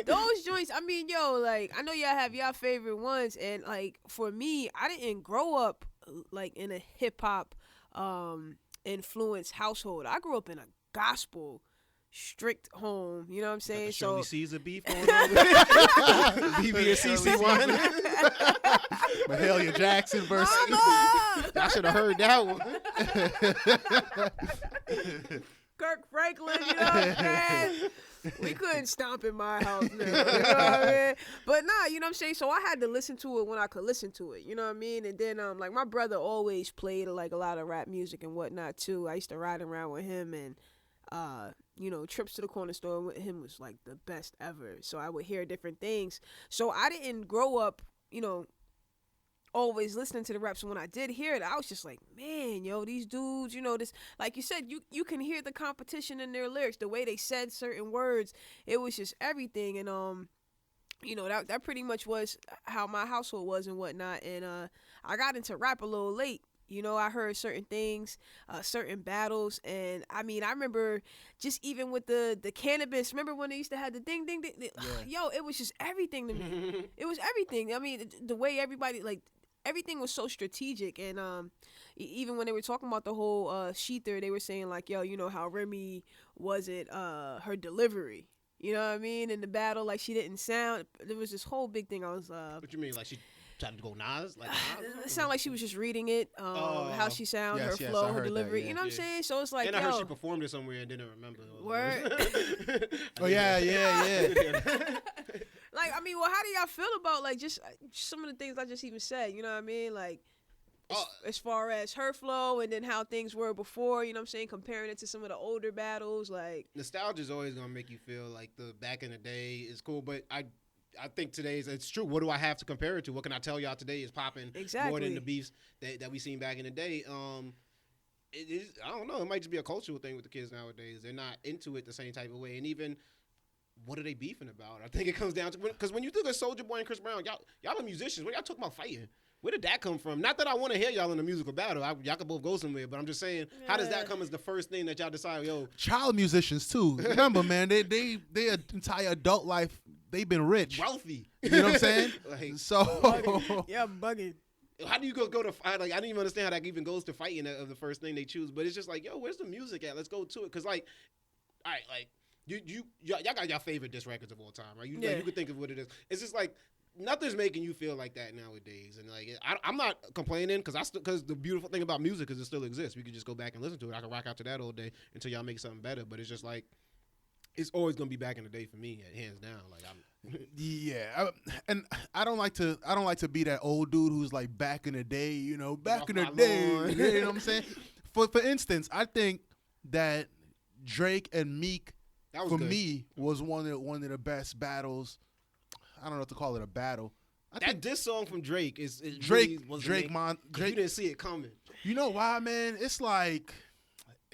Those joints. I mean, yo, like I know y'all have y'all favorite ones, and like for me, I didn't grow up like in a hip hop influenced household. I grew up in a gospel strict home, you know what I'm saying? Shirley Caesar beef going on with BB and CC one. Mahalia Jackson versus. I should have heard that one. Kirk Franklin, you know what I'm saying? We couldn't stomp in my house now, you know what I mean? But nah, you know what I'm saying? So I had to listen to it when I could listen to it, you know what I mean? And then, like, my brother always played, like, a lot of rap music and whatnot, too. I used to ride around with him, and, you know, trips to the corner store with him was, like, the best ever. So I would hear different things. So I didn't grow up, you know, always listening to the rap. So when I did hear it, I was just like, man, yo, these dudes, you know, this, like you said, you can hear the competition in their lyrics, the way they said certain words. It was just everything. And you know, that pretty much was how my household was and whatnot. And I got into rap a little late. You know, I heard certain things, certain battles, and I mean, I remember just even with the cannabis. Remember when they used to have the ding ding ding? Yeah. Yo, it was just everything to me. It was everything. I mean, the way everybody, like, everything was so strategic. And even when they were talking about the whole Shether, they were saying, like, yo, you know how Remy wasn't her delivery. You know what I mean? In the battle, like, she didn't sound. There was this whole big thing. I was. What you mean, like she tried to go Nas? Like it sounded like she was just reading it. How she sound, her flow, her delivery. You know what I'm saying? So it's like, and I heard she performed it somewhere and didn't remember. Word. Oh yeah. Like, I mean, well, how do y'all feel about, like, just some of the things I just even said? You know what I mean? Like, as far as her flow and then how things were before, you know what I'm saying? Comparing it to some of the older battles, like. Nostalgia is always going to make you feel like the back in the day is cool, but I think it's true. What do I have to compare it to? What can I tell y'all today is popping more than the beefs that we seen back in the day? It is, I don't know. It might just be a cultural thing with the kids nowadays. They're not into it the same type of way. And even, what are they beefing about? I think it comes down to, because when you think of Soulja Boy and Chris Brown, y'all are musicians. What y'all talking about fighting? Where did that come from? Not that I want to hear y'all in a musical battle. Y'all can both go somewhere, but I'm just saying, how does that come as the first thing that y'all decide, yo? Child musicians too. Remember, man, they entire adult life, they've been rich. Wealthy. You know what I'm saying? Like, so. Yeah, bugging. How do you go to fight? Like, I didn't even understand how that even goes to fighting of the first thing they choose. But it's just like, yo, where's the music at? Let's go to it. Because, like, all right, like, y'all got your favorite diss records of all time, right? Like, you could think of what it is. It's just like, nothing's making you feel like that nowadays. And, like, I'm not complaining because the beautiful thing about music is it still exists. We can just go back and listen to it. I can rock out to that all day until y'all make something better. But it's just like, it's always going to be back in the day for me, hands down. Like, and I don't like to be that old dude who's like back in the day, you know, back in the day. You know what I'm saying? For instance, I think that Drake and Meek me was one of the best battles. I don't know if to call it a battle. I think this song from Drake is Drake. Really was Drake. You didn't see it coming. You know why, man? It's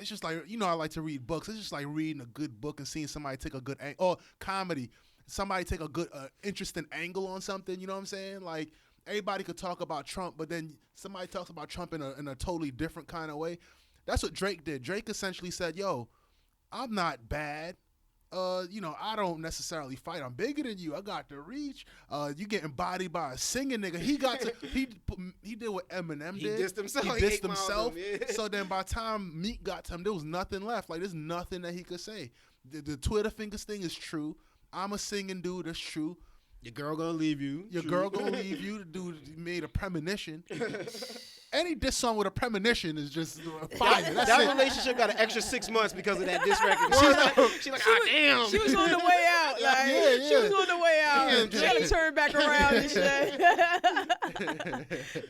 just like, you know, I like to read books. It's just like reading a good book and seeing somebody take a good or comedy. Somebody take a good, interesting angle on something. You know what I'm saying? Like, everybody could talk about Trump, but then somebody talks about Trump in a totally different kind of way. That's what Drake did. Drake essentially said, yo, I'm not bad. You know, I don't necessarily fight. I'm bigger than you. I got the reach. You getting bodied by a singing nigga. He did what Eminem did. He dissed himself. He dissed himself. So then by the time Meek got to him, there was nothing left. Like, there's nothing that he could say. The Twitter fingers thing is true. I'm a singing dude. That's true. Your girl gonna leave you. Your girl gonna leave you. The dude made a premonition. Any diss song with a premonition is just fire. That relationship got an extra 6 monds because of that diss record. She's like, damn. She was on the way out. Like, she was on the way out. She had to turn back around and shit.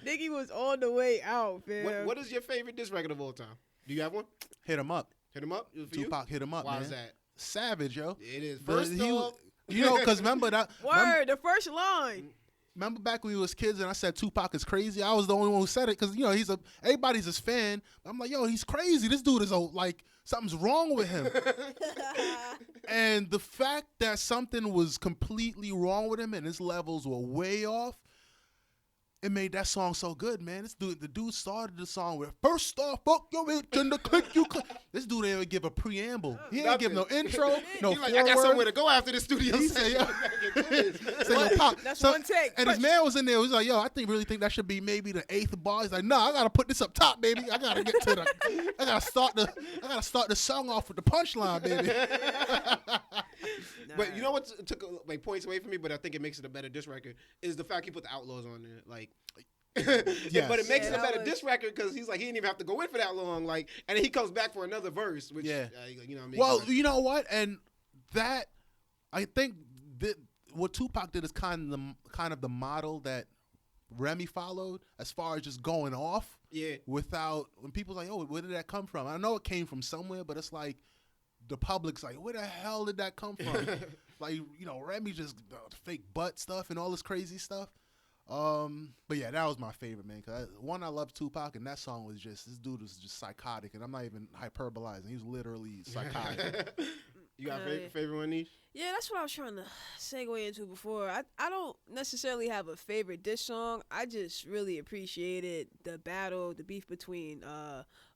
Nicki was on the way out, man. What is your favorite diss record of all time? Do you have one? Hit 'em up. Hit 'em up? Tupac, Hit 'em up, Why man. is that? Savage, yo. It is. First off, you know, because remember that. The first line. Remember back when we was kids and I said Tupac is crazy? I was the only one who said it because, you know, everybody's his fan. I'm like, yo, he's crazy. This dude is like, something's wrong with him. And the fact that something was completely wrong with him and his levels were way off, it made that song so good, man. The dude started the song with, first off, fuck your bitch in the click you click. This dude didn't even give a preamble. He didn't give no intro, no He's like, I got somewhere to go after the studio. He said, yo, Pop. That's one take. And his man was in there. He was like, yo, I really think that should be maybe the 8th bar. He's like, no, I gotta put this up top, baby. I gotta get to I gotta start the song off with the punchline, baby. But you know what took like points away from me, but I think it makes it a better diss record, is the fact he put the Outlaws on there. Like, Yes. But it makes it a better was... diss record because he's like, he didn't even have to go in for that long. Like, and then he comes back for another verse, which, you know what I mean? Well, you know what? And that, I think that what Tupac did is kind of the model that Remy followed as far as just going off. Yeah. Without, when people's like, oh, where did that come from? I know it came from somewhere, but it's like, the public's like, where the hell did that come from? Like, you know, Remy just fake butt stuff and all this crazy stuff. But yeah, that was my favorite, man. Cause I love Tupac, and that song was just, this dude was just psychotic, and I'm not even hyperbolizing. He was literally psychotic. You got a favorite one, Niche? Yeah, that's what I was trying to segue into before. I don't necessarily have a favorite diss song. I just really appreciated the battle, the beef between,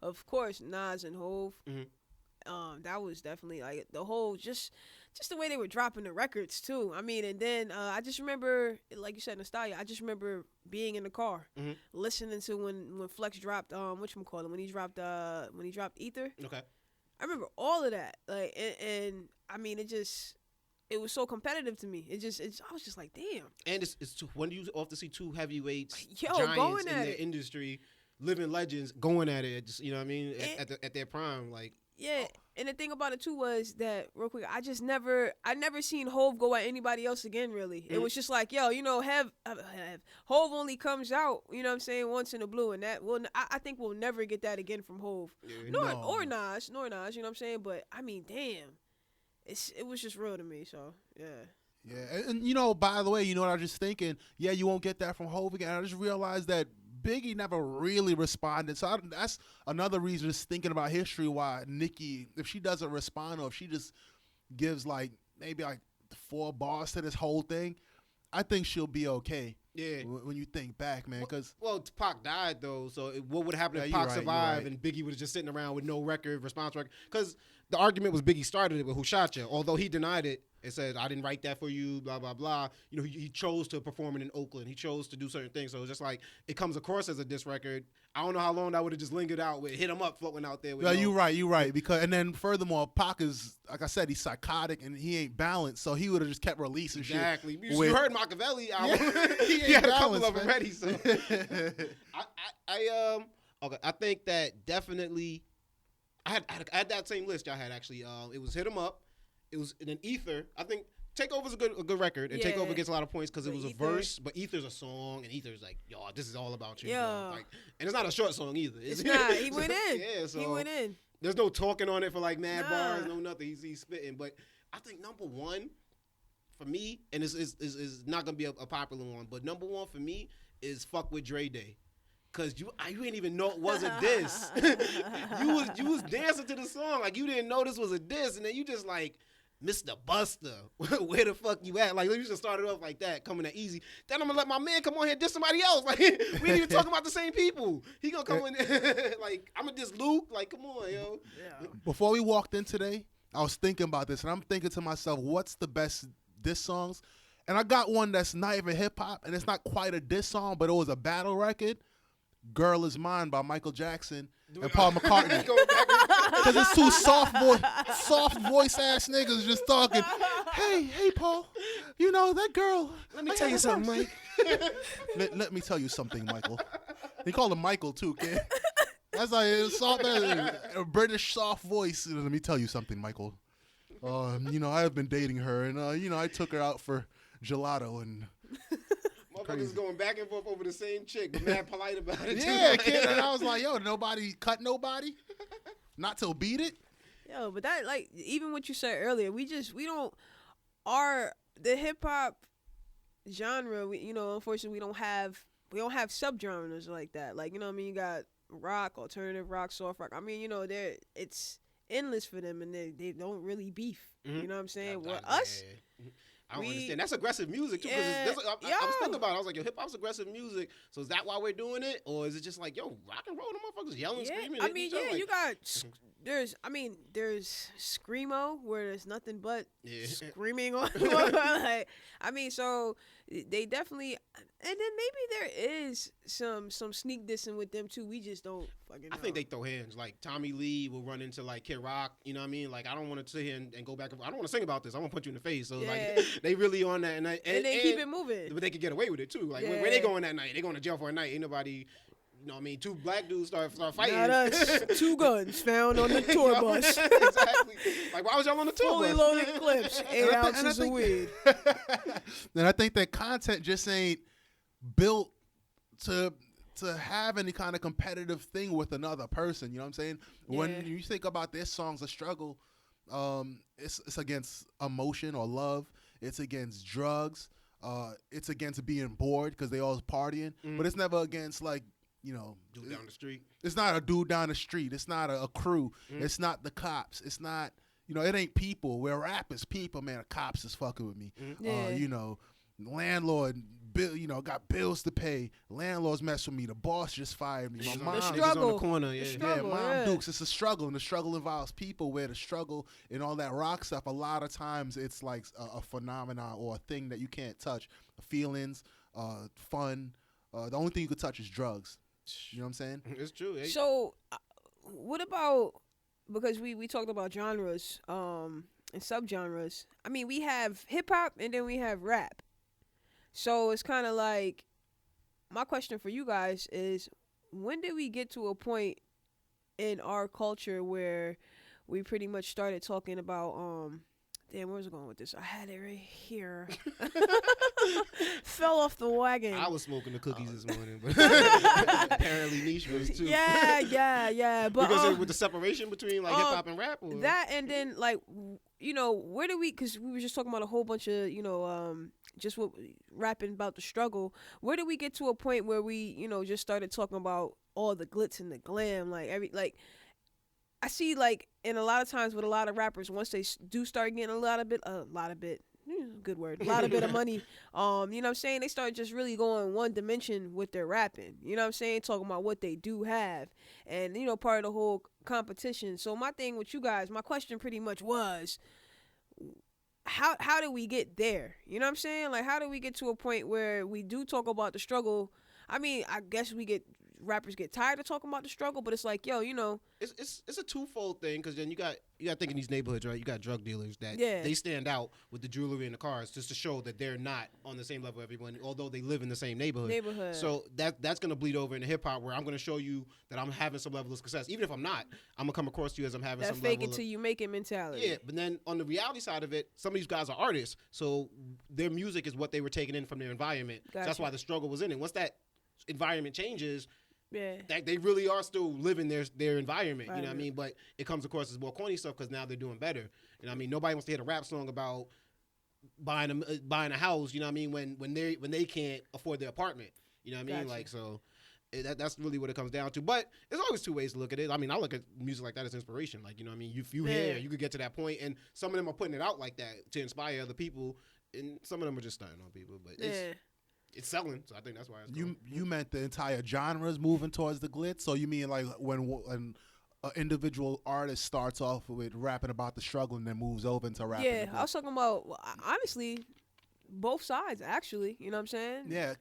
of course, Nas and Hov. Mm-hmm. That was definitely like the whole just the way they were dropping the records too. I mean, and then I just remember, like you said, nostalgia. I just remember being in the car, listening to when Flex dropped whatchamacallit, when he dropped Ether. Okay. I remember all of that. Like, and I mean, it was so competitive to me. I was just like, damn. And it's when you often see two heavyweights, going giants at in their industry, living legends, going at it. Just, you know what I mean? At their prime, like. Yeah, and the thing about it too was that, real quick, I never seen Hov go at anybody else again. Really, it was just like, yo, you know, Hov only comes out, you know what I'm saying, once in a blue, and that I think we'll never get that again from Hov, or Nas, you know what I'm saying. But I mean, damn, it was just real to me. So yeah. Yeah, and you know, by the way, you know what I was just thinking? Yeah, you won't get that from Hov again. I just realized that Biggie never really responded. So that's another reason, just thinking about history, why Nicki, if she doesn't respond or if she just gives like maybe like 4 bars to this whole thing, I think she'll be okay. Yeah. When you think back, man. Well, Pac died, though, so what would happen if Pac survived and Biggie was just sitting around with no response record? Because the argument was Biggie started it with Who Shot Ya, although he denied it. It said, I didn't write that for you, blah, blah, blah. You know, he chose to perform it in Oakland. He chose to do certain things. So it's just like, it comes across as a diss record. I don't know how long that would have just lingered out with Hit 'Em Up floating out there. No, you're right. Because, and then furthermore, Pac is, like I said, he's psychotic and he ain't balanced. So he would have just kept releasing shit. Exactly. You heard Machiavelli album. Yeah, he had a couple of them ready. So I think that definitely, I had that same list y'all had actually. It was Hit 'Em Up. It was in an Ether. I think Takeover's a good record, and Takeover gets a lot of points because it was a verse, but Ether's a song, and Ether's like, yo, this is all about you. Like, and it's not a short song either. It's not. He went in. Yeah, so he went in. There's no talking on it for like mad bars, no nothing. He's spitting. But I think number one for me, and it's not gonna be a popular one, but number one for me is Fuck With Dre Day. Cause you didn't even know it was a diss. you was dancing to the song like you didn't know this was a diss, and then you just like, Mr. Buster, where the fuck you at? Like, you should start it off like that, coming at easy. Then I'm gonna let my man come on here and diss somebody else. Like, we ain't even talking about the same people. He gonna come in, like, I'm gonna diss Luke. Like, come on, yo. Yeah. Before we walked in today, I was thinking about this, and I'm thinking to myself, what's the best diss songs? And I got one that's not even hip hop, and it's not quite a diss song, but it was a battle record. Girl Is Mine by Michael Jackson and Paul McCartney. Because it's two soft voice ass niggas just talking. Hey, Paul, you know that girl. Let me tell you something, Mike. Let me tell you something, Michael. He called him Michael too, kid. That's like a British soft voice. Let me tell you something, Michael. You know, I have been dating her, and you know, I took her out for gelato and. Motherfuckers going back and forth over the same chick, but mad polite about it. Yeah, kid. And I was like, yo, nobody cut nobody. Not till beat it. Yo, but that, like, even what you said earlier, the hip hop genre, you know, unfortunately we don't have subgenres like that. Like, you know what I mean? You got rock, alternative rock, soft rock. I mean, you know, it's endless for them, and they don't really beef. Mm-hmm. You know what I'm saying? Us. I don't understand. That's aggressive music, too. I was thinking about it. I was like, yo, hip-hop's aggressive music. So is that why we're doing it? Or is it just like, yo, rock and roll, the motherfuckers yelling, screaming? I mean, yeah, like, you got... There's Screamo, where there's nothing but screaming on. Like, I mean, so they definitely... And then maybe there is some sneak dissing with them, too. We just don't fucking know. I think they throw hands. Like, Tommy Lee will run into, like, Kid Rock. You know what I mean? Like, I don't want to sit here and go back and forth. I don't want to sing about this. I want to punch you in the face. So, like, They really on that night, and they keep it moving. But they could get away with it too. Like where they going that night? They going to jail for a night. Ain't nobody. You know what I mean? Two black dudes start fighting. Not us. 2 guns found on the tour bus. Exactly. Like, why was y'all on the tour Fully bus? loaded clips, 8 ounces of weed. Then I think that content just ain't built to have any kind of competitive thing with another person. You know what I'm saying? When you think about their songs, A Struggle, it's against emotion or love. It's against drugs. It's against being bored because they always partying. But it's never against like, you know, Dude down the street. It's not a dude down the street. It's not a crew. It's not the cops. It's not, you know, it ain't people. Where rap is people, man. The cops is fucking with me. You know, landlord, bill, you know, got bills to pay. Landlords mess with me. The boss just fired me. My mom, struggle. On the corner. Mom Dukes. It's a struggle, and the struggle involves people. Where the struggle and all that rock stuff, a lot of times it's like a phenomenon or a thing that you can't touch. Feelings, fun. The only thing you could touch is drugs. You know what I'm saying? It's true. So, what about, because we talked about genres and subgenres. I mean, we have hip hop and then we have rap. So it's kind of like, my question for you guys is, when did we get to a point in our culture where we pretty much started talking about damn, where was I going with this? I had it right here. Fell off the wagon. I was smoking the cookies this morning, but apparently Niche was too. Yeah. But because with the separation between like hip hop and rap, or? That, and then like, you know, where do we? Because we were just talking about a whole bunch of, you know, just what rapping about the struggle. Where did we get to a point where we, you know, just started talking about all the glitz and the glam, like I see, like, in a lot of times with a lot of rappers, once they do start getting a lot of bit of money, you know what I'm saying, they start just really going one dimension with their rapping, you know what I'm saying, talking about what they do have, and, you know, part of the whole competition. So my thing with you guys, my question pretty much was, how do we get there? You know what I'm saying? Like, how do we get to a point where we do talk about the struggle? I mean, I guess rappers get tired of talking about the struggle, but it's like, yo, you know, it's a twofold thing, because then you got to think in these neighborhoods, right? You got drug dealers that they stand out with the jewelry and the cars just to show that they're not on the same level as everyone, although they live in the same neighborhood. So that's gonna bleed over into hip hop, where I'm gonna show you that I'm having some level of success, even if I'm not. I'm gonna come across you as I'm having that some fake level it till you make it mentality. Yeah, but then on the reality side of it, some of these guys are artists, so their music is what they were taking in from their environment. Gotcha. So that's why the struggle was in it. Once that environment changes, that they really are still living their environment, you know what I mean? But it comes across as more corny stuff because now they're doing better. You know what I mean? Nobody wants to hear a rap song about buying a house, you know what I mean, when they can't afford their apartment. You know what I mean? Like, so that's really what it comes down to. But there's always two ways to look at it. I mean, I look at music like that as inspiration. Like, you know what I mean? If you hear, you could get to that point, and some of them are putting it out like that to inspire other people, and some of them are just starting on people. But it's selling, so I think that's why it's going. You meant the entire genres moving towards the glitz, so you mean like when an individual artist starts off with rapping about the struggle and then moves over into rapping? Yeah, I was talking about, honestly, both sides, actually. You know what I'm saying? Yeah,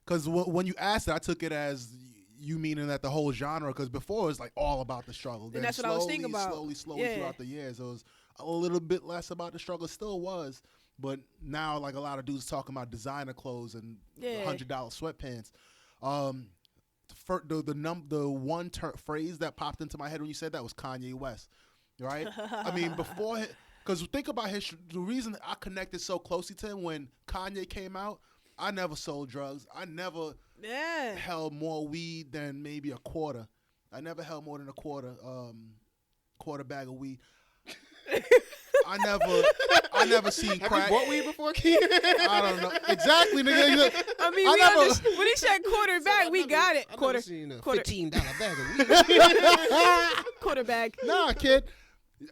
because when you asked it, I took it as you meaning that the whole genre, because before it was like all about the struggle. And that's what I was thinking about. Slowly throughout the years, it was a little bit less about the struggle. It still was. But now, like, a lot of dudes talking about designer clothes and $100 sweatpants. The one phrase that popped into my head when you said that was Kanye West, right? I mean, before, because think about the reason I connected so closely to him when Kanye came out. I never sold drugs. I never held more weed than maybe a quarter. I never held more than a quarter bag of weed. I never seen crack. Have you bought weed before, Keef? I don't know exactly, nigga. I mean, when he said quarter bag, we got it. I've never seen a $15 bag of weed. Quarter bag. Nah, kid.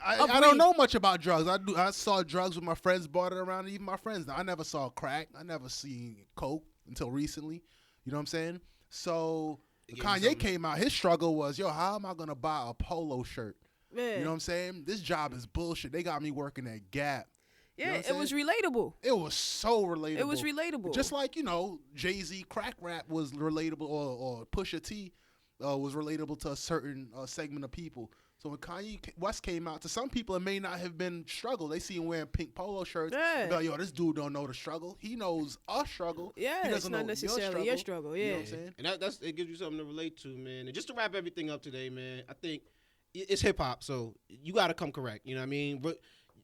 I don't know much about drugs. I saw drugs when my friends bought it around, and even my friends. I never saw crack. I never seen coke until recently. You know what I'm saying? So Kanye came out. His struggle was, yo, how am I gonna buy a polo shirt? You know what I'm saying? This job is bullshit. They got me working at Gap. Yeah, you know it was relatable. It was so relatable. It was relatable. Just like, you know, Jay-Z crack rap was relatable, or Pusha T was relatable to a certain segment of people. So when Kanye West came out, to some people it may not have been struggle. They see him wearing pink polo shirts. Yeah. They're like, yo, this dude don't know the struggle. He knows our struggle. Yeah, he it's doesn't not know necessarily your struggle. Yeah. You know what I'm saying? And that's it gives you something to relate to, man. And just to wrap everything up today, man, I think it's hip hop, so you got to come correct. You know what I mean? But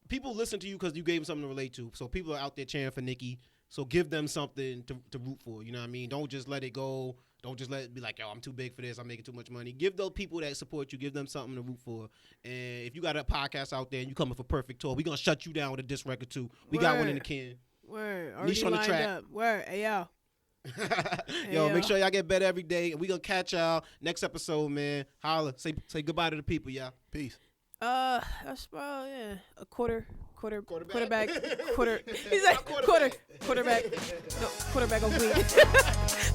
people listen to you because you gave them something to relate to. So people are out there cheering for Nicki. So give them something to root for. You know what I mean? Don't just let it go. Don't just let it be like, yo, I'm too big for this. I'm making too much money. Give those people that support you, give them something to root for. And if you got a podcast out there and you coming for Perfect Tour, we going to shut you down with a diss record too. We got one in the can. Word. Already Leash on the lined track. up. Word. Hey, yo. Yo, make sure y'all get better every day. And we going to catch y'all next episode, man. Holla. Say goodbye to the people, y'all. Peace. That's about, yeah, a quarterback. Quarterback. He's like quarterback. No, quarterback of weed.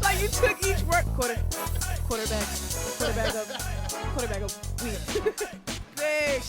Like you took each word quarterback of weed. Fish.